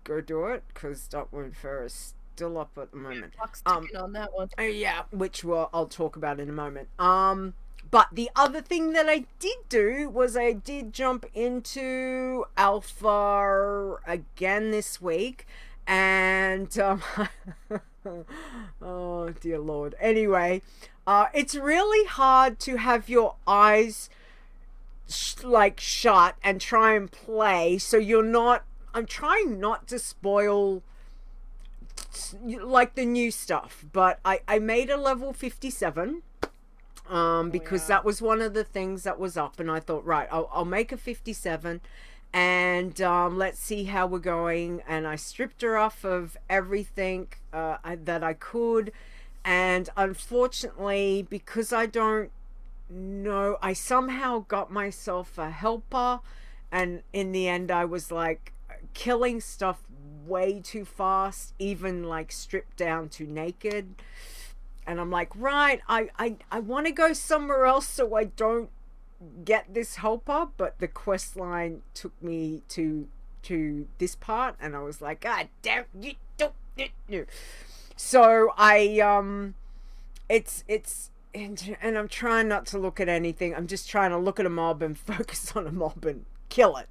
go do it, because Dark Moon Fair is still up at the moment. Clock's ticking on that one. Yeah, which I'll talk about in a moment. But the other thing that I did do was I did jump into Alpha again this week, and oh dear Lord. Anyway, it's really hard to have your eyes shut and try and play, so you're not. I'm trying not to spoil like the new stuff, but I made a level 57 because that was one of the things that was up, and I thought, right, I'll make a 57 and let's see how we're going. And I stripped her off of everything that I could, and unfortunately, because I don't know, I somehow got myself a helper, and in the end I was like killing stuff way too fast, even like stripped down to naked. And I'm like, right, I want to go somewhere else so I don't get this helper, but the quest line took me to this part, and I was like, God damn, you don't. So it's and I'm trying not to look at anything. I'm just trying to look at a mob and focus on a mob and kill it.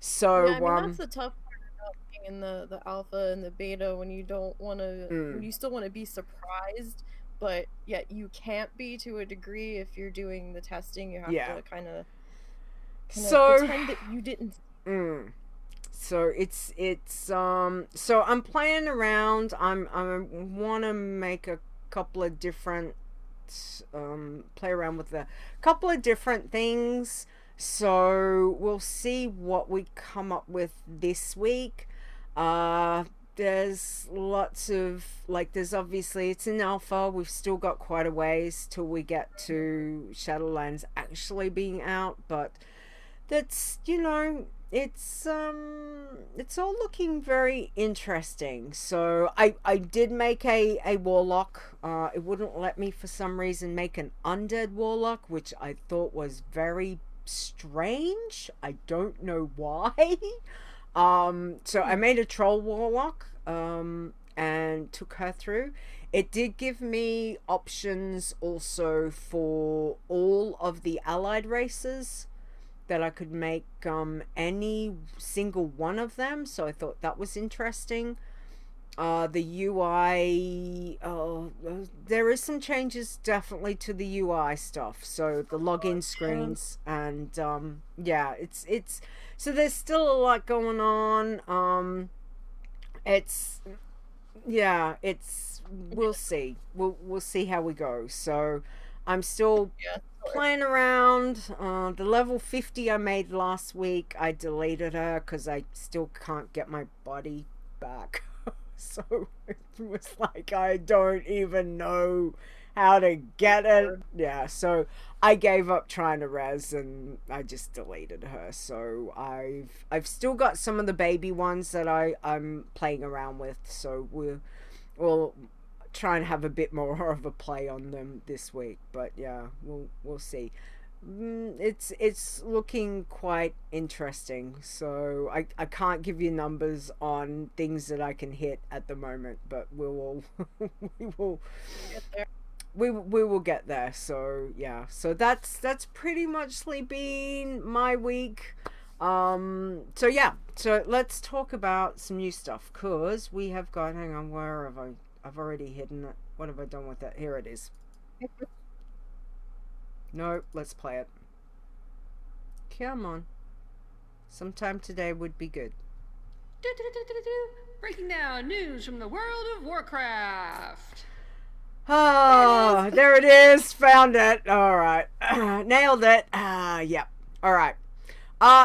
So yeah, I mean, that's the tough part about being in the alpha and the beta, when you don't want to, when you still want to be surprised, but yet you can't be to a degree. If you're doing the testing, you have to kind of pretend that you didn't. So it's so I'm playing around. I want to make a couple of different play around with a couple of different things. So we'll see what we come up with this week. There's lots of, like, there's obviously, it's in alpha. We've still got quite a ways till we get to Shadowlands actually being out, but that's, it's all looking very interesting. So I did make a warlock. It wouldn't let me for some reason make an undead warlock, which I thought was very strange. I don't know why. So I made a troll warlock and took her through. It did give me options also for all of the allied races, that I could make any single one of them. So I thought that was interesting. The UI, there is some changes definitely to the UI stuff. So the login screens and yeah, it's so there's still a lot going on. It's yeah, it's we'll see. We'll see how we go. So I'm still playing around. The level 50 I made last week, I deleted her because I still can't get my body back. So it was like I don't even know how to get it. Yeah, so I gave up trying to res and I just deleted her. So I've still got some of the baby ones that I'm playing around with. So we'll try and have a bit more of a play on them this week. But yeah, we'll see. It's looking quite interesting. So I can't give you numbers on things that I can hit at the moment, but we will Get there. we will get there. So yeah, so that's pretty much been my week. So yeah, so let's talk about some new stuff, cause we have got, hang on, where have I've already hidden it. What have I done with it? Here it is. No, let's play it. Come on. Sometime today would be good. Breaking down news from the world of Warcraft. Ah, there it is. Found it. All right. Nailed it. Yep. All right.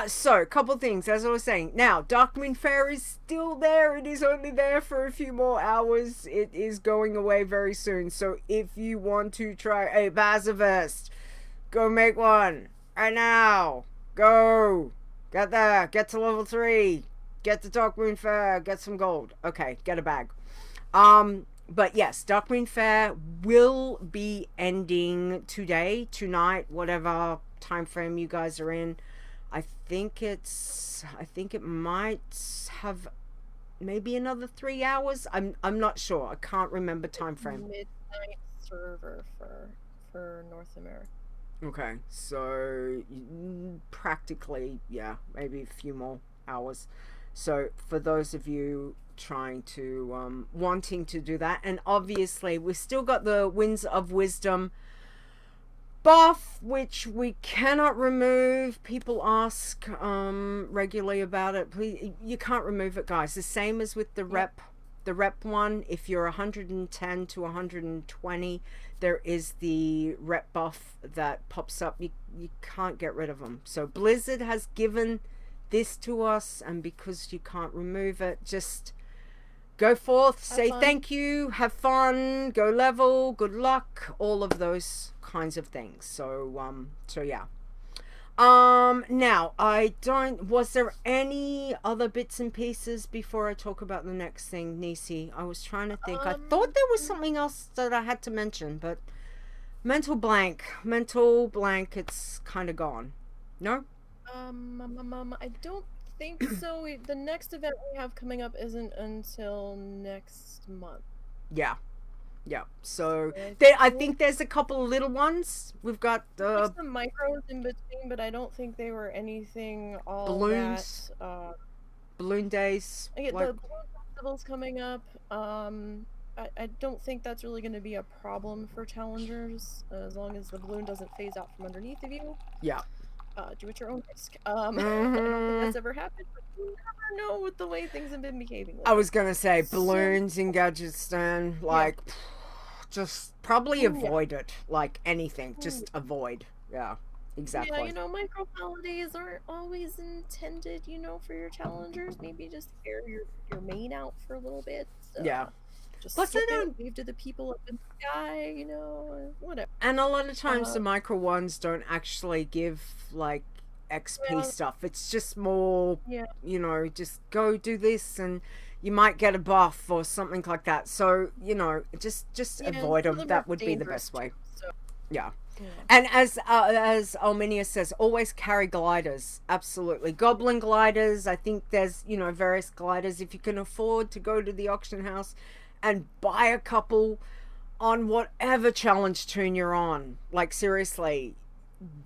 So a couple things, as I was saying. Now, Darkmoon Fair is still there. It is only there for a few more hours. It is going away very soon. So if you want to try a Bazavest, go make one right now. Go. Get there. Get to level 3. Get to Darkmoon Fair. Get some gold. Okay, get a bag. But yes, Darkmoon Fair will be ending today, tonight, whatever time frame you guys are in. I think it might have maybe another 3 hours. I'm not sure. I can't remember time frame. Midnight server for North America. Okay, so practically, yeah, maybe a few more hours. So for those of you trying to wanting to do that, and obviously we've still got the Winds of Wisdom buff, which we cannot remove. People ask regularly about it. Please, you can't remove it, guys. The same as with the rep one. If you're 110 to 120, there is the rep buff that pops up. You can't get rid of them. So Blizzard has given this to us, and because you can't remove it, just go forth, say thank you, have fun, go level, good luck, all of those kinds of things. So yeah. Now was there any other bits and pieces before I talk about the next thing, Nisey? I was trying to think. I thought there was something else that I had to mention, but mental blank, it's kind of gone. No? I don't think so. The next event we have coming up isn't until next month. Yeah. So I think there's a couple of little ones. We've got there's some micros in between, but I don't think they were anything all balloons. That, balloon days. I get the balloon festival's coming up. I don't think that's really going to be a problem for challengers, as long as the balloon doesn't phase out from underneath of you. Yeah. Do at your own risk. I don't think that's ever happened, but you never know with the way things have been behaving. I was gonna say balloons in Gadgetstan, like, just probably avoid it, like anything, just avoid. Yeah, exactly. Yeah, micro holidays aren't always intended, for your challengers. Maybe just air your main out for a little bit. Yeah. Just plus they don't wave to the people up in the sky, whatever. And a lot of times the micro ones don't actually give like XP stuff. It's just more, just go do this and you might get a buff or something like that. So just avoid them. That would be the best way. So. Yeah. And as Alminia says, always carry gliders. Absolutely. Goblin gliders. I think there's various gliders. If you can afford to go to the auction house and buy a couple on whatever challenge tune you're on. Like, seriously,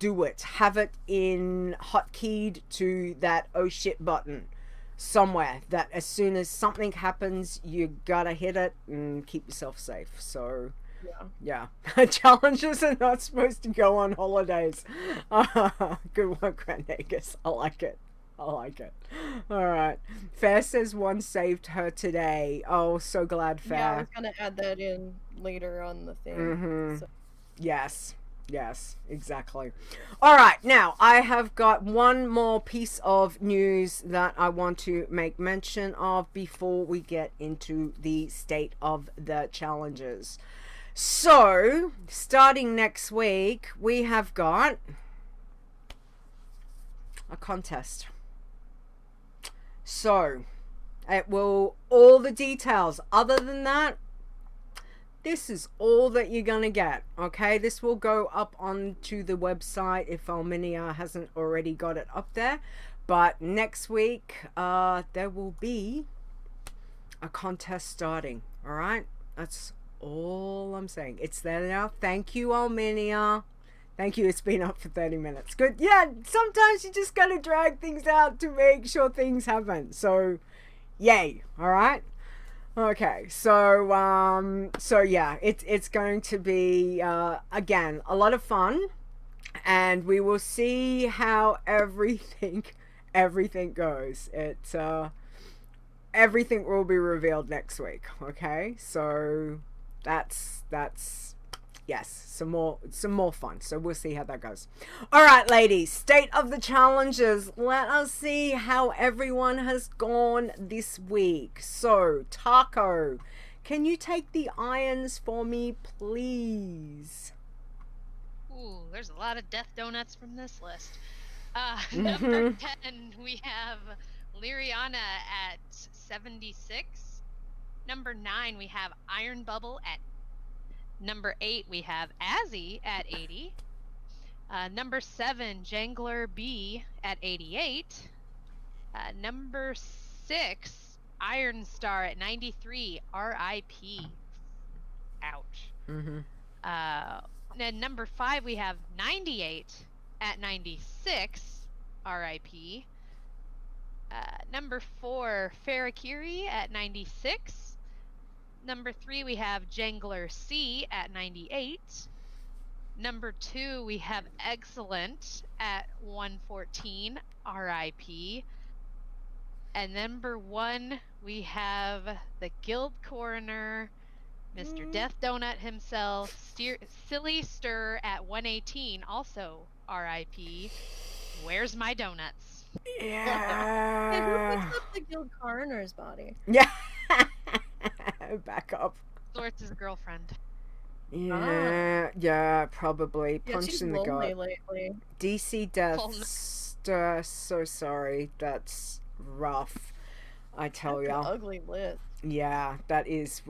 do it. Have it in hotkeyed to that oh shit button. somewhere that as soon as something happens, you gotta hit it and keep yourself safe. So yeah. Challenges are not supposed to go on holidays. Good work, Grandagus. I like it. All right. Fair says one saved her today. Oh, so glad, Fair. Yeah, I was gonna add that in later on the thing. So. Yes, exactly. All right, now I have got one more piece of news that I want to make mention of before we get into the state of the challenges. So, starting next week, we have got a contest. So, it will, all the details, other than that, this is all that you're gonna get, okay? This will go up onto the website if Alminia hasn't already got it up there. But next week, there will be a contest starting, all right? That's all I'm saying. It's there now. Thank you, Alminia. Thank you. It's been up for 30 minutes. Good. Yeah, sometimes you just gotta drag things out to make sure things happen. So, yay. All right? Okay, so yeah, it's going to be again a lot of fun, and we will see how everything goes. Everything will be revealed next week. Okay, so that's yes, some more fun. So we'll see how that goes. All right, ladies, state of the challenges. Let us see how everyone has gone this week. So, Taco, can you take the irons for me, please? Ooh, there's a lot of death donuts from this list. Number 10, we have Liriana at 76. Number 9, we have Iron Bubble at Number 8, we have Azzy at 80. Number 7, Jangler B at 88. Number 6, Iron Star at 93. R.I.P. Ouch. Then number 5, we have 98 at 96. R.I.P. Number 4, Farakiri at 96. Number 3, we have Jangler C at 98. Number 2, we have Excellent at 114, RIP. And number 1, we have the Guild Coroner, Mr. Death Donut himself, Silly Stir at 118, also RIP. Where's my donuts? Yeah. Hey, who picks up the Guild Coroner's body? Yeah. Back up. Sorts' girlfriend. Yeah, probably. Yeah, Punched she's in the lonely gut. lately. DC deaths. So sorry. That's rough. I tell ya. Ugly list. Yeah, that is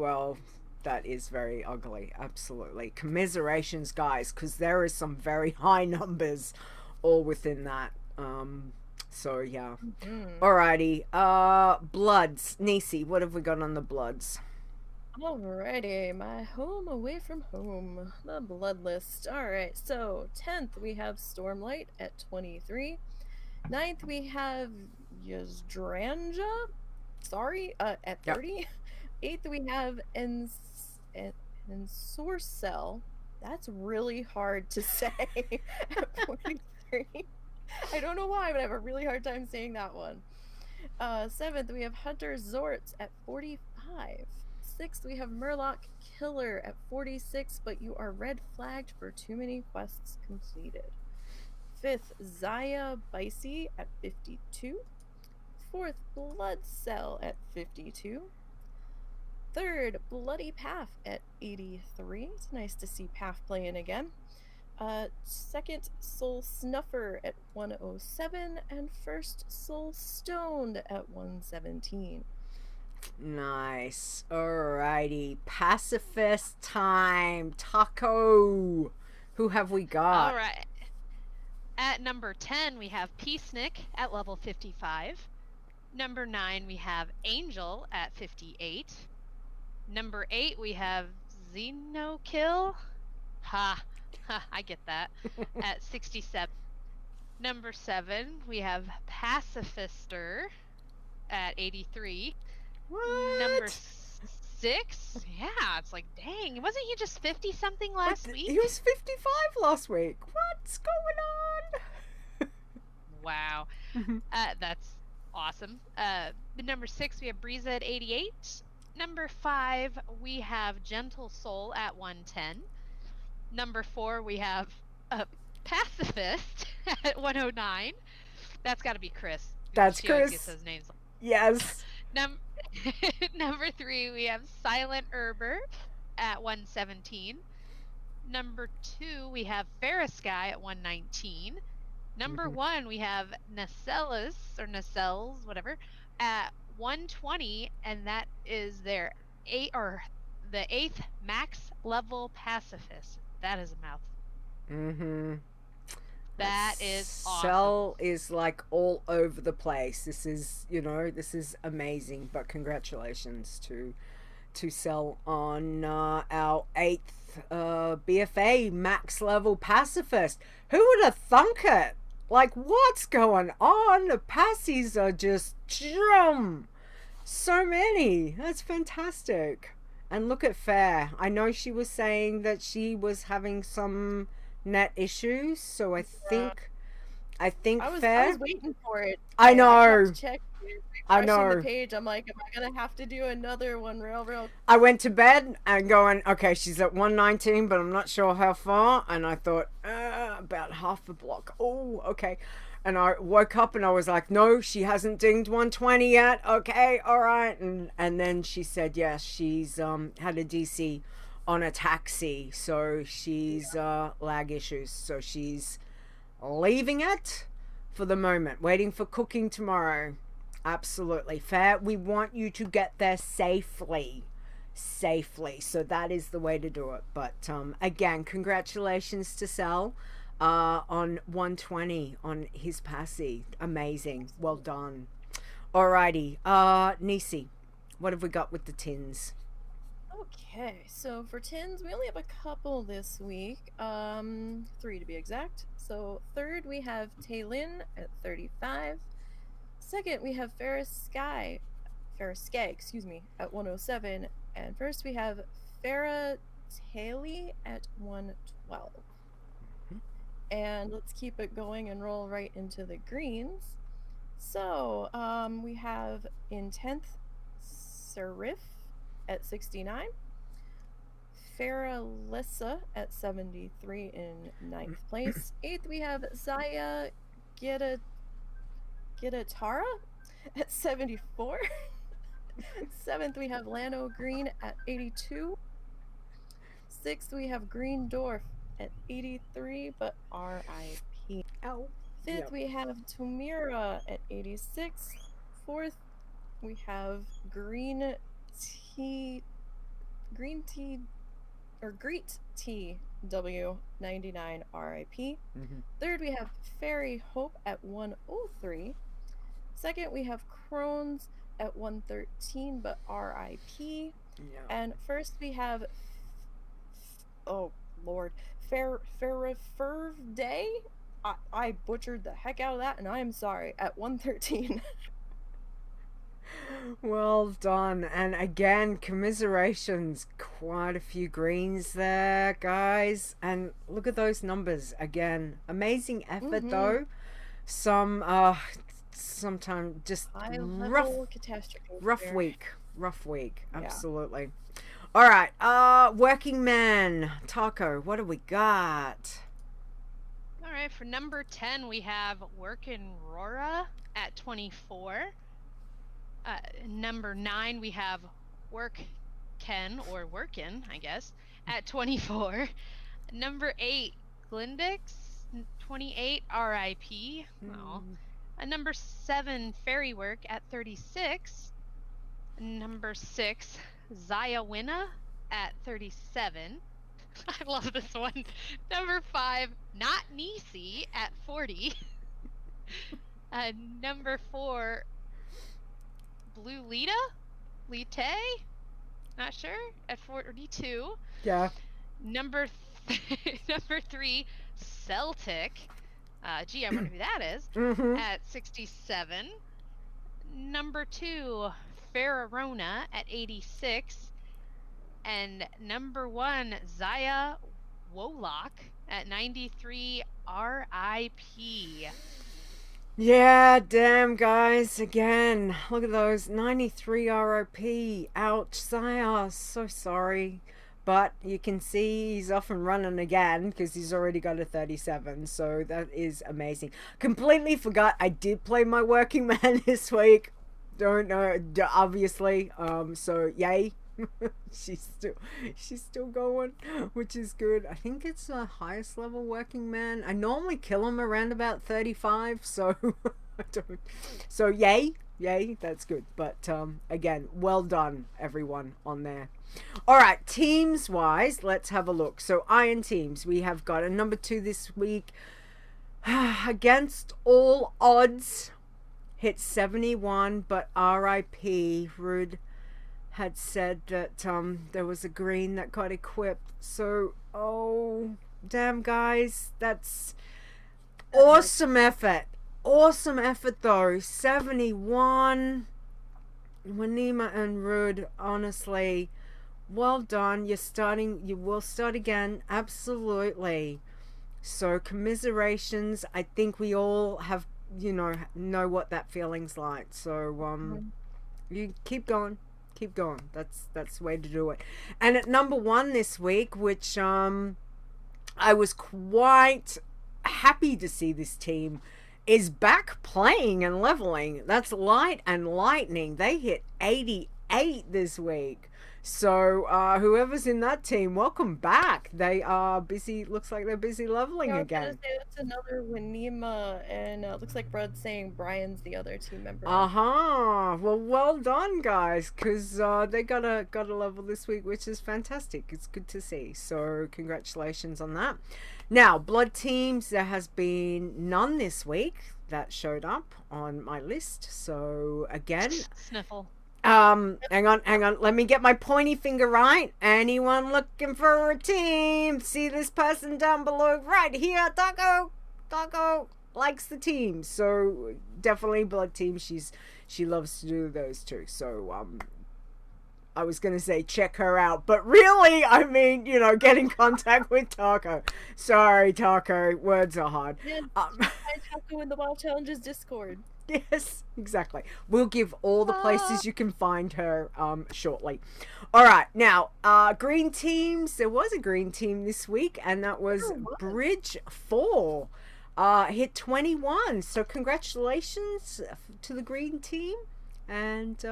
very ugly. Absolutely. Commiserations, guys, because there is some very high numbers all within that. So yeah. Alrighty. Bloods. Nisey, what have we got on the bloods? Alrighty, my home away from home. The blood list. Alright, so 10th we have Stormlight at 23. 9th we have Yzdrandja. Sorry, at 30. 8th we have Ensorcel. That's really hard to say at 43. I don't know why, but I have a really hard time saying that one. 7th we have Hunter Zortz at 45. 6th we have Murloc Killer at 46, but you are red flagged for too many quests completed. 5th Zaya Bicey at 52. 4th Blood Cell at 52. 3rd Bloody Path at 83. It's nice to see Path playing again. 2nd Soul Snuffer at 107, and 1st Soul Stoned at 117. Nice. Alrighty. Pacifist time. Taco. Who have we got? Alright. At number 10, we have Peacenik at level 55. Number 9, we have Angel at 58. Number 8, we have Xenokill. Ha, I get that. At 67. Number 7, we have Pacifister at 83. What? Number 6, yeah, it's like, dang, wasn't he just 50 something last week? He was 55 last week. What's going on? Wow, that's awesome. Number 6, we have Breeza at 88. Number 5, we have Gentle Soul at 110. Number 4, we have Pacifist at 109. That's got to be Chris. That's She always Chris. gets those names. Yes. Number 3, we have Silent Herber at 117. Number 2, we have Ferrisky at 119. Number 1, we have Nacelles, or Nacelles, whatever, at 120, and that is their the 8th max level pacifist. That is a mouthful. That is awesome. Cell is like all over the place. This is amazing. But congratulations to Cell on our 8th BFA max level pacifist. Who would have thunk it? Like, what's going on? The passies are just so many. That's fantastic. And look at Fair. I know she was saying that she was having some net issues, so I think I was waiting for it. I know. I know. The page. I'm like, am I gonna have to do another one real? I went to bed and going, okay, she's at 119, but I'm not sure how far. And I thought, about half a block. Oh, okay. And I woke up and I was like, no, she hasn't dinged 120 yet. Okay, all right. And then she said, yes, she's had a DC on a taxi, so she's lag issues. So she's leaving it for the moment, waiting for cooking tomorrow. Absolutely fair. We want you to get there safely. So that is the way to do it. But again, congratulations to Sal on 120 on his passy. Amazing. Well done. Alrighty. Nisey, what have we got with the tins? Okay, so for tins, we only have a couple this week. 3 to be exact. So 3rd, we have Taylin at 35. 2nd, we have Ferrisky, at 107. And 1st, we have Farah Taylor at 112. And let's keep it going and roll right into the greens. So we have in 10th, Serif at 69. Farah Lissa at 73 in 9th place. 8th, we have Zaya Gitatara at 74. 7th, we have Lano Green at 82. 6th, we have Green Dwarf at 83, but RIP. Ow. 5th, we have Tomira at 86. 4th, we have Greet TW 99 RIP. 3rd, we have Fairy Hope at 103. 2nd, we have Crohn's at 113, but RIP. Yeah. And 1st, we have Ferrifer Day. I butchered the heck out of that, and I am sorry, at 113. Well done. And again, commiserations. Quite a few greens there, guys. And look at those numbers again. Amazing effort though. Sometimes just rough week. Absolutely. All right. Working man Taco, what do we got? All right, for number 10, we have Workin' Rora at 24. Number 9, we have Workin, or Workin, I guess, at 24. Number 8, Glindix, 28, RIP. Oh. Number 7, Fairy Work at 36. Number 6, Zaya Winna at 37. I love this one. Number 5, Not Nisey at 40. Number 4, Blue Leeta? Not sure. At 42. Yeah. Number 3, Celtic. I wonder who that is. At 67. Number 2, Fararona at 86. And number 1, Zaya Wolok at 93 RIP. Yeah, damn, guys. Again, look at those. 93 ROP. Ouch, Zaya. So sorry. But you can see he's off and running again because he's already got a 37. So that is amazing. Completely forgot I did play my working man this week. Don't know, obviously. So yay. she's still going, which is good. I think it's the highest level working man. I normally kill him around about 35, so I don't. So yay, that's good. But again, well done everyone on there. All right, teams wise, let's have a look. So Iron teams, we have got a number 2 this week. Against all odds, hit 71, but RIP Rude had said that there was a green that got equipped. So, oh, damn, guys, that's awesome effort. Awesome effort, though. 71. Wanima and Rude, honestly, well done. You will start again. Absolutely. So, commiserations. I think we all have, know what that feeling's like. So, you keep going. Keep going. That's the way to do it. And at number 1 this week, which I was quite happy to see this team is back playing and leveling. That's Light and Lightning. They hit 88 this week. So whoever's in that team, welcome back. They are busy. Looks like they're busy leveling again. I was gonna say that's another Wanima, and looks like Brad's saying Brian's the other team member. Well done, guys, because they got a level this week, which is fantastic. It's good to see. So congratulations on that. Now, blood teams, there has been none this week that showed up on my list. So again, Sniffle. Hang on. Let me get my pointy finger right. Anyone looking for a team? See this person down below right here. Taco likes the team. So definitely blood team. She loves to do those too. So I was gonna say check her out, but really I mean, get in contact with Taco. Sorry, Taco. Words are hard. Yeah, find Taco in the WoW Challenges Discord. Yes, exactly. We'll give all the places you can find her shortly. All right, now, green teams. There was a green team this week, and that was Bridge 4. Hit 21. So congratulations to the green team. And,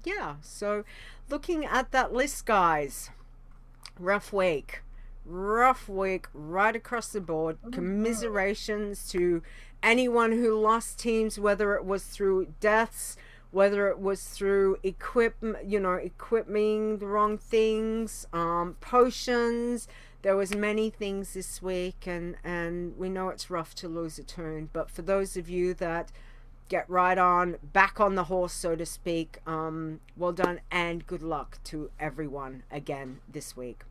yeah, so looking at that list, guys, rough week right across the board. Commiserations to anyone who lost teams, whether it was through deaths, whether it was through equipping the wrong things, potions. There was many things this week, and we know it's rough to lose a turn, but for those of you that get right on, back on the horse, so to speak, well done, and good luck to everyone again this week.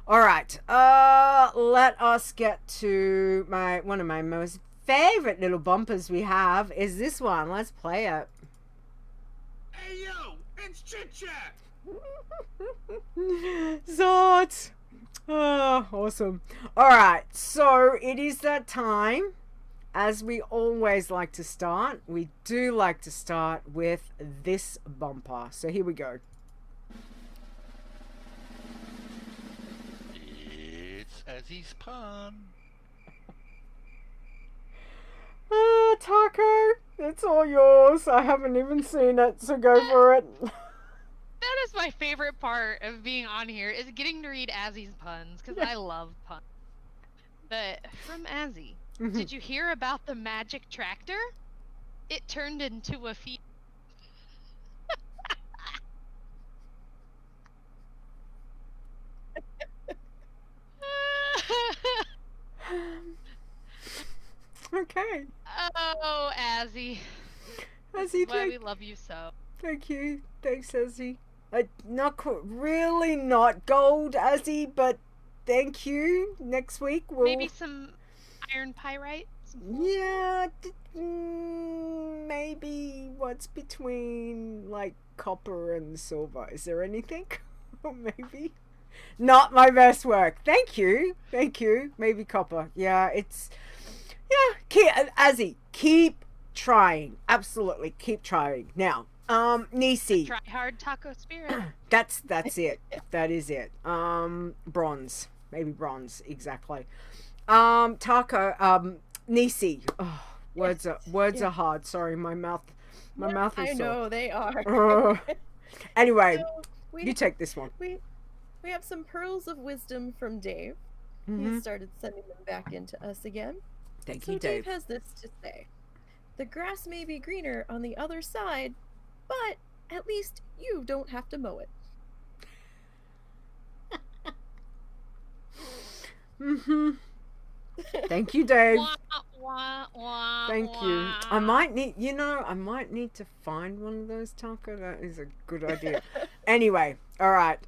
All right, let us get to one of my most favorite little bumpers we have is this one. Let's play it. Hey yo, it's Chit Chat. Zot. Oh, awesome. All right, so it is that time. As we always like to start, we do like to start with this bumper. So here we go. It's Azzy's pun. Taco, it's all yours. I haven't even seen it, so go for it. That is my favorite part of being on here, is getting to read Azzy's puns, because I love puns. But from Azzy, did you hear about the magic tractor? It turned into a feet. Okay. Oh, Azzy. Azzy, Why we love you so. Thank you. Thanks, Azzy. Really not gold, Azzy, but thank you. Next week we'll... Maybe some iron pyrite? Yeah, maybe what's between like copper and silver? Is there anything? Maybe. Not my best work. Thank you. Thank you. Maybe copper. Yeah, it's Azzy, keep trying. Absolutely, keep trying. Now, Nisey. Try hard taco spirit. That's it. That is it. Bronze. Maybe bronze, exactly. Taco, Nisey. Oh, words are hard. Sorry, my mouth is I sore. know they are. Anyway, So you take this one. we have some pearls of wisdom from Dave. Mm-hmm. He started sending them back into us again. Thank So you, Dave. Dave has this to say: the grass may be greener on the other side, but at least you don't have to mow it. Mm-hmm. Thank you, Dave. Wah, wah, wah, Thank you. wah. I might need to find one of those, Taco. That is a good idea. Anyway, all right.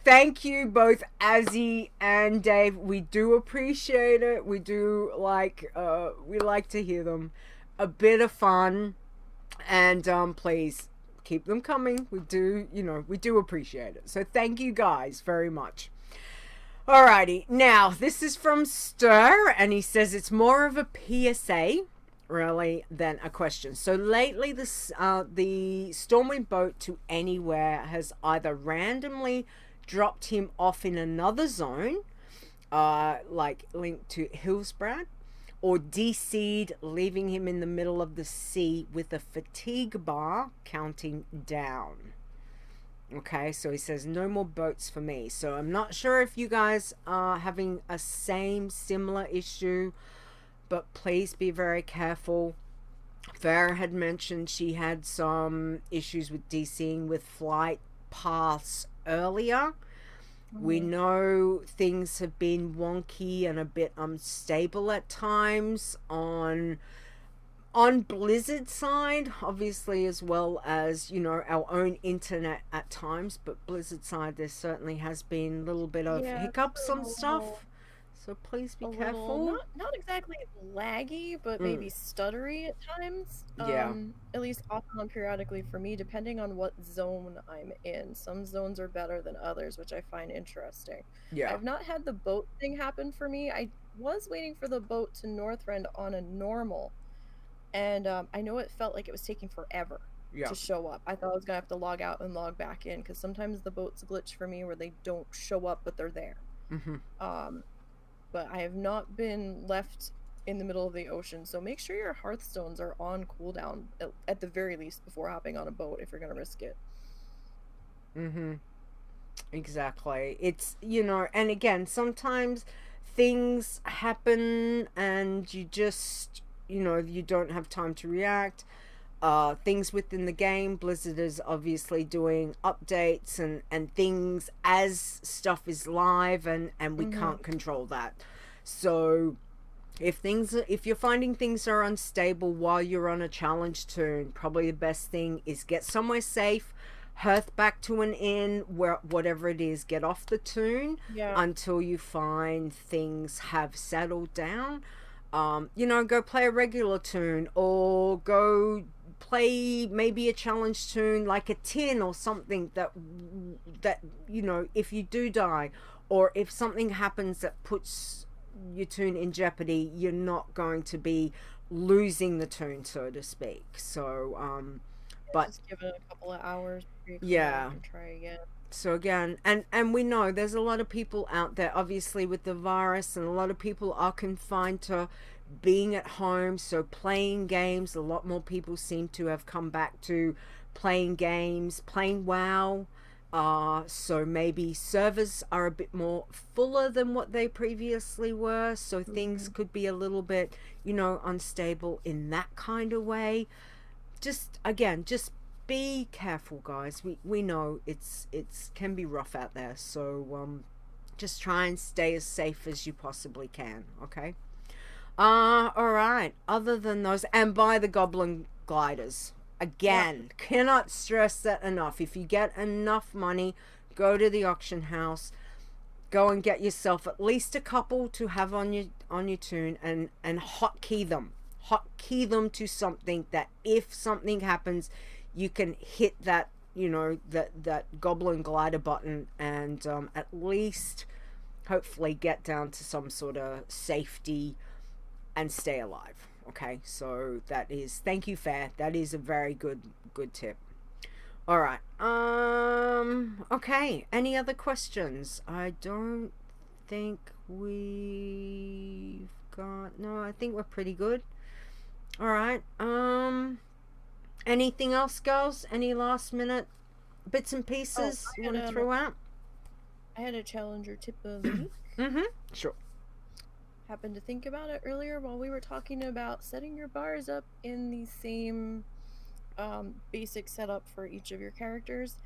Thank you both, Azzy and Dave. We do appreciate it. We do we like to hear them. A bit of fun, and please keep them coming. We do appreciate it. So thank you guys very much. Alrighty, now this is from Stir, and he says it's more of a PSA, really, than a question. So lately, the Stormwind boat to Anywhere has either randomly dropped him off in another zone, like linked to Hillsbrad, or DC'd, leaving him in the middle of the sea with a fatigue bar counting down. Okay, so he says no more boats for me. So I'm not sure if you guys are having a similar issue, but please be very careful. Farah had mentioned she had some issues with DCing with flight paths earlier. We know things have been wonky and a bit unstable at times on Blizzard side, obviously, as well as, our own internet at times, but Blizzard side, there certainly has been a little bit of hiccups on stuff. So please be careful. Not exactly laggy, but maybe stuttery at times. Yeah. At least off and on periodically for me, depending on what zone I'm in. Some zones are better than others, which I find interesting. Yeah. I've not had the boat thing happen for me. I was waiting for the boat to Northrend on a normal. And I know it felt like it was taking forever to show up. I thought I was going to have to log out and log back in, because sometimes the boats glitch for me where they don't show up, but they're there. Mm-hmm. But I have not been left in the middle of the ocean, so make sure your Hearthstones are on cooldown, at the very least, before hopping on a boat if you're going to risk it. Mm-hmm. Exactly. It's, and again, sometimes things happen and you just... you don't have time to react. Things within the game, Blizzard is obviously doing updates and things as stuff is live, and we can't control that. So if you're finding things are unstable while you're on a challenge turn, probably the best thing is get somewhere safe, hearth back to an inn, whatever it is, get off the tune until you find things have settled down. Go play a regular tune, or go play maybe a challenge tune like a tin or something that if you do die, or if something happens that puts your tune in jeopardy, you're not going to be losing the tune, so to speak. So but just give it a couple of hours before you can try again. So again, and we know there's a lot of people out there, obviously, with the virus, and a lot of people are confined to being at home, so playing games. A lot more people seem to have come back to playing games, playing WoW. So maybe servers are a bit more fuller than what they previously were, so things could be a little bit, unstable in that kind of way. Just be careful, guys. We know it's can be rough out there, so just try and stay as safe as you possibly can. Okay. All right. Other than those, and buy the goblin gliders. Again, cannot stress that enough. If you get enough money, go to the auction house. go and get yourself at least a couple to have on your toon, and hotkey them to something that if something happens, you can hit that, you know, that goblin glider button, and at least hopefully get down to some sort of safety and stay alive. Okay, so that is, thank you, Fair. That is a very good tip. All right. Okay. Any other questions? I don't think we've got. No, I think we're pretty good. All right. Anything else, girls? Any last minute bits and pieces you want to throw out? I had a challenger tip of the week. Mm-hmm. Sure. Happened to think about it earlier while we were talking about setting your bars up in the same basic setup for each of your characters.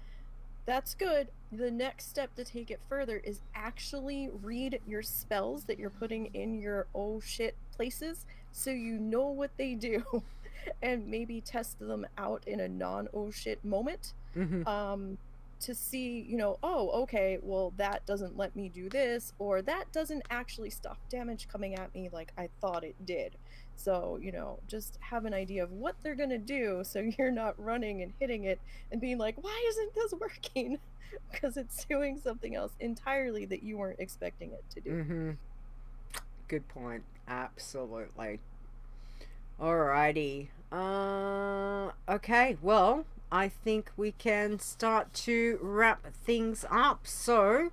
That's good. The next step to take it further is actually read your spells that you're putting in your oh shit places, so you know what they do, and maybe test them out in a non oh shit moment. Mm-hmm. To see, you know, oh, okay, well, that doesn't let me do this, or that doesn't actually stop damage coming at me like I thought it did. So, you know, just have an idea of what they're gonna do, so you're not running and hitting it and being like, why isn't this working? Because it's doing something else entirely that you weren't expecting it to do. Mm-hmm. Good point. Absolutely. Alrighty. Okay, well, I think we can start to wrap things up. So,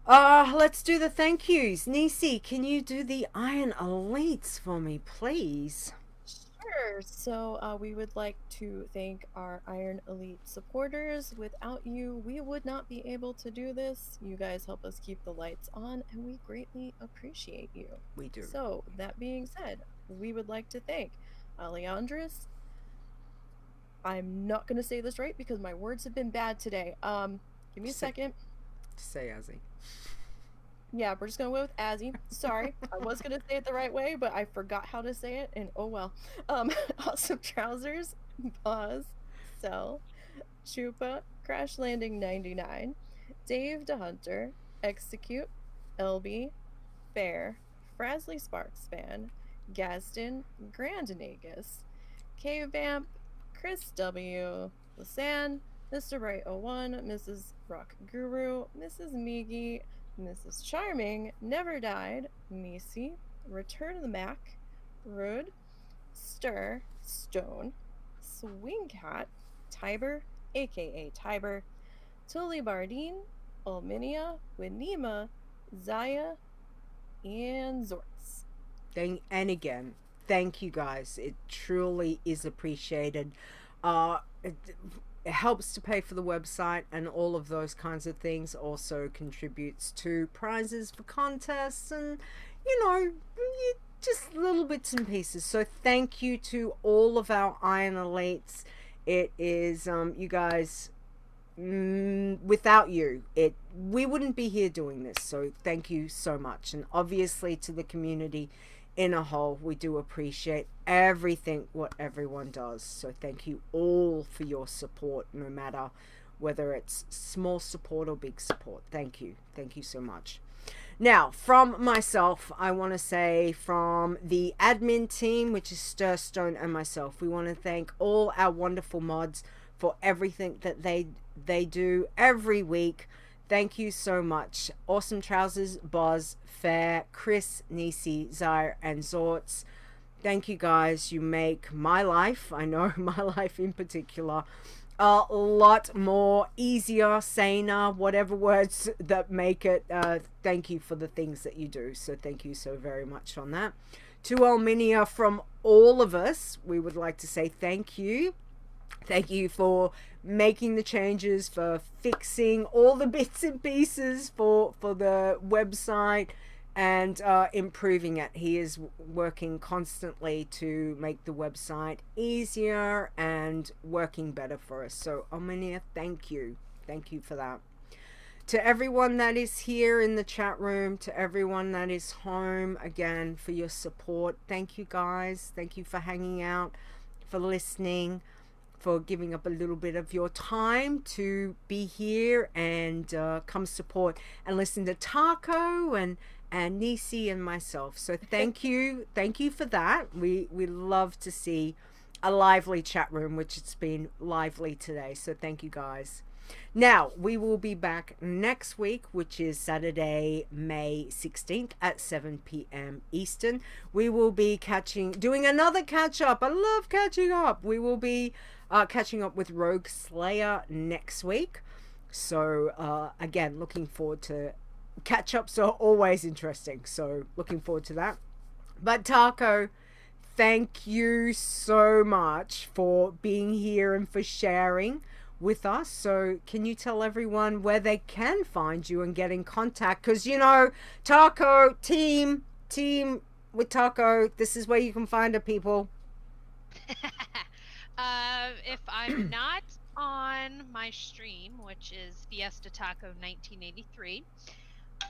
let's do the thank yous. Nisey, can you do the Iron Elites for me, please? Sure. So we would like to thank our Iron Elite supporters. Without you, we would not be able to do this. You guys help us keep the lights on, and we greatly appreciate you. We do. So, that being said, we would like to thank Aleandris. I'm not going to say this right because my words have been bad today. Give me a second. Say Azzy. Yeah, we're just going to go with Azzy. Sorry. I was going to say it the right way, but I forgot how to say it, and oh well. Awesome Trousers, Pause, Cell, Chupa, Crash Landing 99, Dave DeHunter, Execute, LB, Fair, Frasley Sparkspan, Gaston, Grand Nagus, K-Vamp, Chris W, Lasan, Mr. Bright 01, Mrs. Rock Guru, Mrs. Migi, Mrs. Charming, Never Died, Nisey, Return of the Mac, Rude, Stir, Stone, Swing Cat, Tiber, aka Tiber, Tully Bardine, Alminia, Winema, Zaya, and Zorts. And again, thank you guys. It truly is appreciated. It helps to pay for the website and all of those kinds of things. Also contributes to prizes for contests and, you know, just little bits and pieces. So thank you to all of our Iron Elites. It is, you guys, without you, we wouldn't be here doing this. So thank you so much. And obviously to the community in a whole, we do appreciate everything what everyone does. So thank you all for your support, no matter whether it's small support or big support. Thank you so much. Now, from myself, I want to say, from the admin team, which is Stirstone and myself, we want to thank all our wonderful mods for everything that they do every week. Thank you so much. Awesome Trousers, Boz, Fair, Chris, Nisey, Zaire, and Zorts. Thank you guys. You make my life, I know my life in particular, a lot more easier, saner, whatever words that make it. Thank you for the things that you do. So thank you so very much on that. To Alminia, from all of us, we would like to say thank you. Thank you for making the changes, for fixing all the bits and pieces for the website and improving it. He is working constantly to make the website easier and working better for us. So, Omnia, thank you. Thank you for that. To everyone that is here in the chat room, to everyone that is home, again, for your support. Thank you, guys. Thank you for hanging out, for listening, for giving up a little bit of your time to be here and come support and listen to Taco and Nisey and myself. So thank you for that. We love to see a lively chat room, which it's been lively today. So thank you guys. Now, we will be back next week, which is Saturday, May 16th at 7 p.m. Eastern. We will be doing another catch-up. I love catching up. We will be catching up with Rogue Slayer next week. So, again, looking forward to catch-ups are always interesting. So, looking forward to that. But, Taco, thank you so much for being here and for sharing with us. So can you tell everyone where they can find you and get in contact? Because, you know, Taco team with Taco, this is where you can find her, people. If I'm not on my stream, which is Fiesta Taco 1983,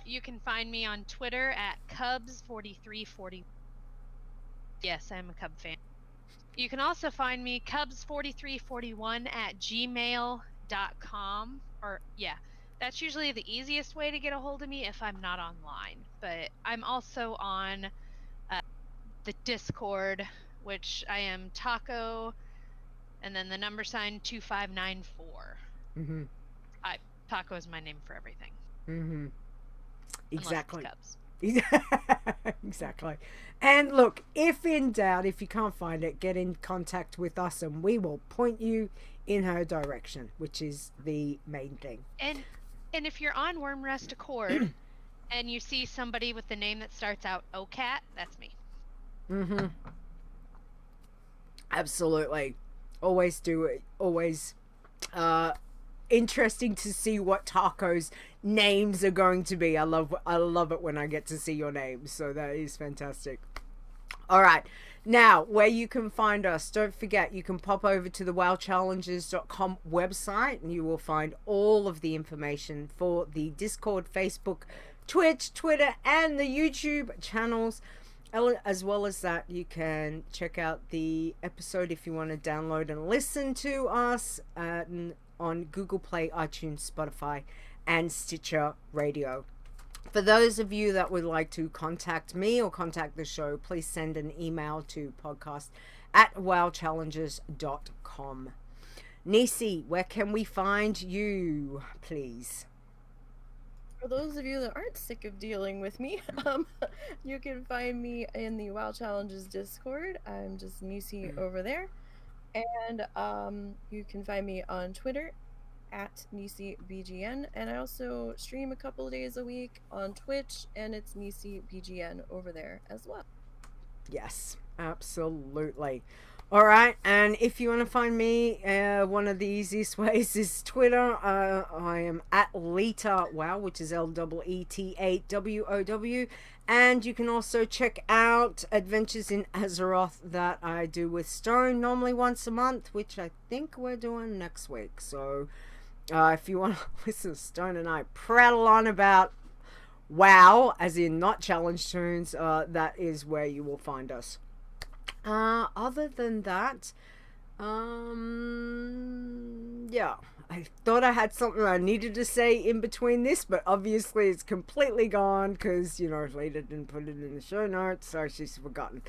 you can find me on Twitter at Cubs4340. Yes, I'm a Cub fan. You can also find me Cubs4341 at gmail.com. Or, yeah, that's usually the easiest way to get a hold of me if I'm not online. But I'm also on the Discord, which I am Taco, and then the number sign 2594. Mm-hmm. Taco is my name for everything. Mm-hmm. Exactly. Unless it's Cubs. Exactly. And look, if in doubt, if you can't find it, get in contact with us and we will point you in her direction, which is the main thing. And if you're on Wormrest Accord and you see somebody with the name that starts out OCAT, that's me. Mm-hmm. Absolutely. Always do it. Always interesting to see what Taco's names are going to be. I love it when I get to see your names. So that is fantastic. All right. Now, where you can find us, don't forget, you can pop over to the wowchallenges.com website and you will find all of the information for the Discord, Facebook, Twitch, Twitter, and the YouTube channels. As well as that, you can check out the episode if you want to download and listen to us on Google Play, iTunes, Spotify, and Stitcher Radio. For those of you that would like to contact me or contact the show, please send an email to podcast@wowchallenges.com. Nisey, where can we find you, please? For those of you that aren't sick of dealing with me, you can find me in the WoW Challenges Discord. I'm just Nisey over there. And you can find me on Twitter at NiseyBGN. And I also stream a couple of days a week on Twitch, and it's NiseyBGN over there as well. Yes, absolutely. All right, and if you want to find me, one of the easiest ways is Twitter. I am at Leeta WoW, which is LEETA-WOW. And you can also check out Adventures in Azeroth that I do with Stone, normally once a month, which I think we're doing next week. So if you want to listen to Stone and I prattle on about WoW, as in not challenge tunes, that is where you will find us. Other than that, yeah, I thought I had something I needed to say in between this, but obviously it's completely gone because, you know, Leeta didn't put it in the show notes, so she's forgotten.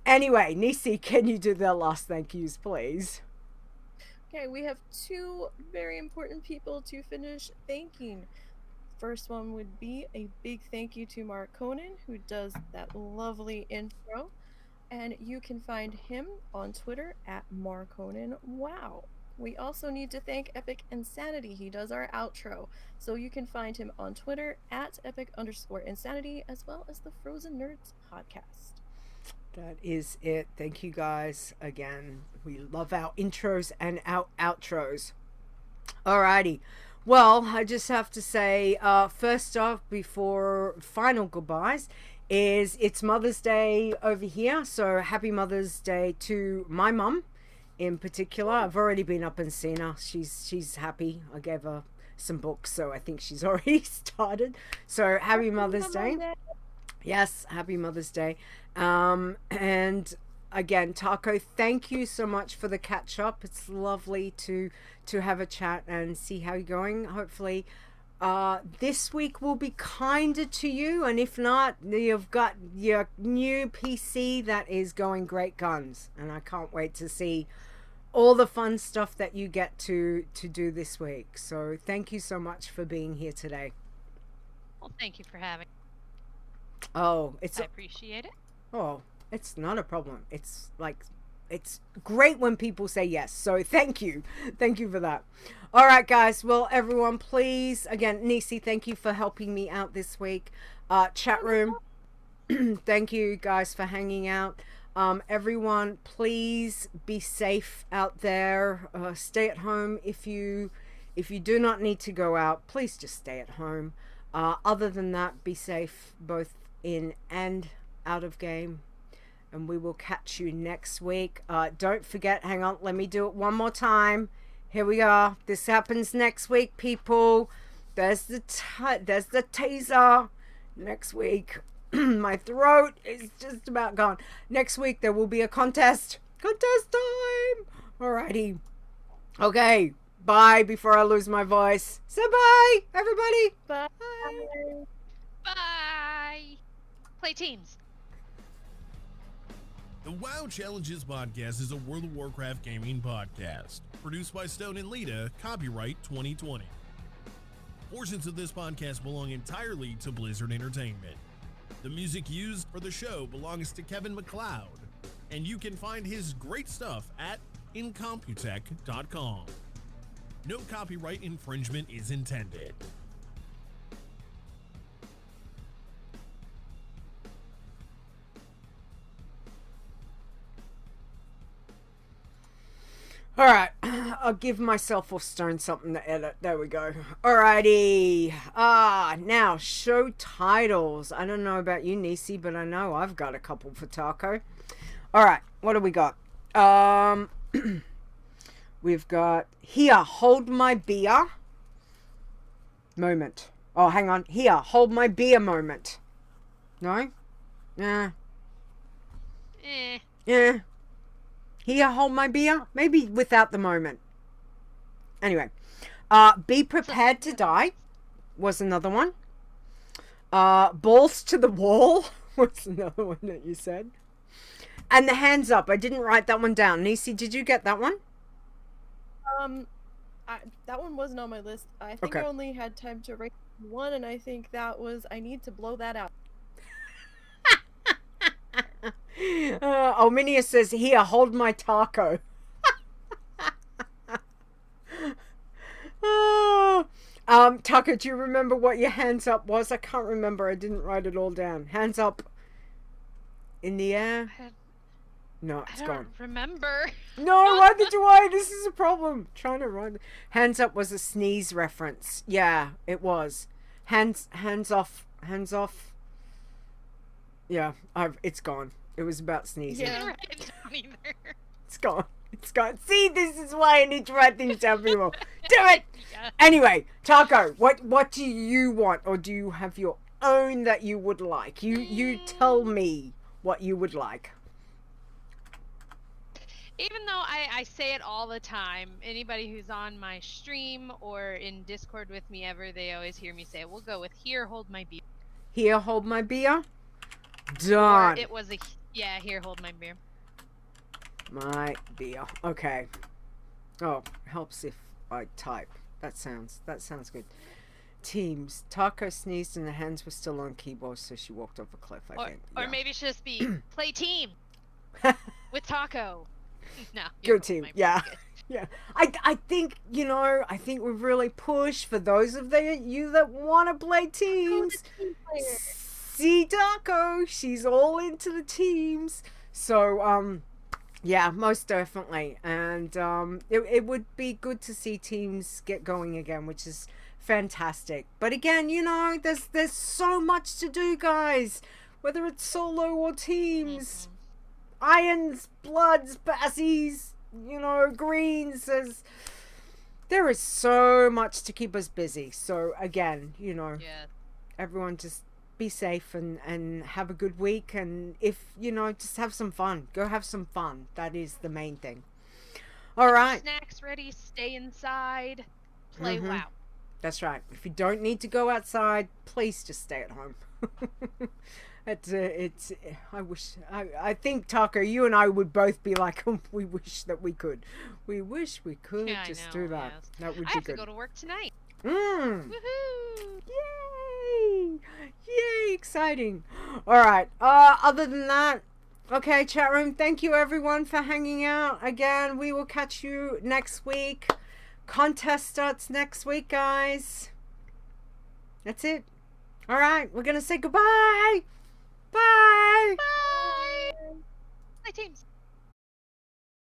Anyway, Nisey, can you do the last thank yous, please? Okay, we have two very important people to finish thanking. First one would be a big thank you to Mark Conan, who does that lovely intro. And you can find him on Twitter at MarConanWow. We also need to thank Epic Insanity. He does our outro. So you can find him on Twitter at Epic_Insanity, as well as the Frozen Nerds podcast. That is it. Thank you guys again. We love our intros and our outros. Alrighty. Well, I just have to say, first off, before final goodbyes, it's Mother's Day over here, so happy Mother's Day to my mum in particular. I've already been up and seen her. She's happy. I gave her some books, so I think she's already started. So happy Mother's Day. Yes, happy Mother's Day. And again, Taco, thank you so much for the catch up. It's lovely to have a chat and see how you're going. Hopefully this week will be kinder to you, and if not, you've got your new PC that is going great guns, and I can't wait to see all the fun stuff that you get to do this week. So thank you so much for being here today. Well, thank you for having. I appreciate it. Oh, it's not a problem. It's great when people say yes. So thank you for that. All right, guys. Well, everyone, please, again, Nisey, thank you for helping me out this week. Chat room, thank you guys for hanging out. Everyone, please be safe out there. Stay at home. If you do not need to go out, please just stay at home. Other than that, be safe both in and out of game. And we will catch you next week. Don't forget, hang on, let me do it one more time. Here we are. This happens next week, people. There's the teaser. Next week. My throat is just about gone. Next week there will be a contest. Contest time. Alrighty. Okay. Bye before I lose my voice. Say bye, everybody. Bye. Bye. Play teams. The WoW Challenges podcast is a World of Warcraft gaming podcast. Produced by Stone and Leeta, copyright 2020. Portions of this podcast belong entirely to Blizzard Entertainment. The music used for the show belongs to Kevin MacLeod, and you can find his great stuff at incomputech.com. No copyright infringement is intended. Alright, I'll give myself or Stone something to edit. There we go. Alrighty. Now, show titles. I don't know about you, Nisey, but I know I've got a couple for Taco. Alright, what do we got? We've got Here, Hold My Beer Moment. Oh, hang on. Here, Hold My Beer Moment. No? Nah. Yeah. Here, hold my beer. Maybe without the moment. Anyway. Be Prepared to Die was another one. Balls to the Wall was another one that you said. And the Hands Up. I didn't write that one down. Nisey, did you get that one? That one wasn't on my list. I think I only had time to write one, and I think that was I need to blow that out. Alminia says, here, hold my taco. Taco, do you remember what your hands up was? I can't remember. I didn't write it all down. Hands up in the air. No, it's gone. I don't remember. No, neither do I. This is a problem. Trying to run. Hands up was a sneeze reference. Yeah, it was. Hands off. Hands off. Yeah, it's gone. It was about sneezing. Yeah, I didn't either. It's gone. It's gone. See, this is why I need to write things down, people. Do it! Yeah. Anyway, Taco, what do you want? Or do you have your own that you would like? You tell me what you would like. Even though I say it all the time, anybody who's on my stream or in Discord with me ever, they always hear me say it. We'll go with Here, Hold My Beer. Here, Hold My Beer? Done. Or it was Here, Hold My Beer. My beer. Okay. Oh, helps if I type. That sounds good. Teams. Taco sneezed and the hands were still on keyboard, so she walked off a cliff, I think. Yeah. Or maybe it should just be play team with Taco. No. Good team. Yeah. Yeah. I think, I think we've really pushed for those of you that want to play teams. See Taco, she's all into the teams. So, yeah, most definitely. And it would be good to see teams get going again, which is fantastic. But again, there's so much to do, guys. Whether it's solo or teams. Irons, Bloods, Bassies, Greens. There is so much to keep us busy. So again, everyone just be safe and have a good week. And if, just have some fun. Go have some fun. That is the main thing. All right. Snacks ready, stay inside, play Mm-hmm. WoW. That's right. If you don't need to go outside, please just stay at home. I think, Taco, you and I would both be like, we wish that we could. We wish we could just do that. Yes. That would I be have good. to go to work tonight. Woohoo! Woohoo! Yay! Exciting. All right. Other than that, okay, chat room, thank you everyone for hanging out. Again, we will catch you next week. Contest starts next week, guys. That's it. All right, we're going to say goodbye. Bye. Bye. Bye, teams.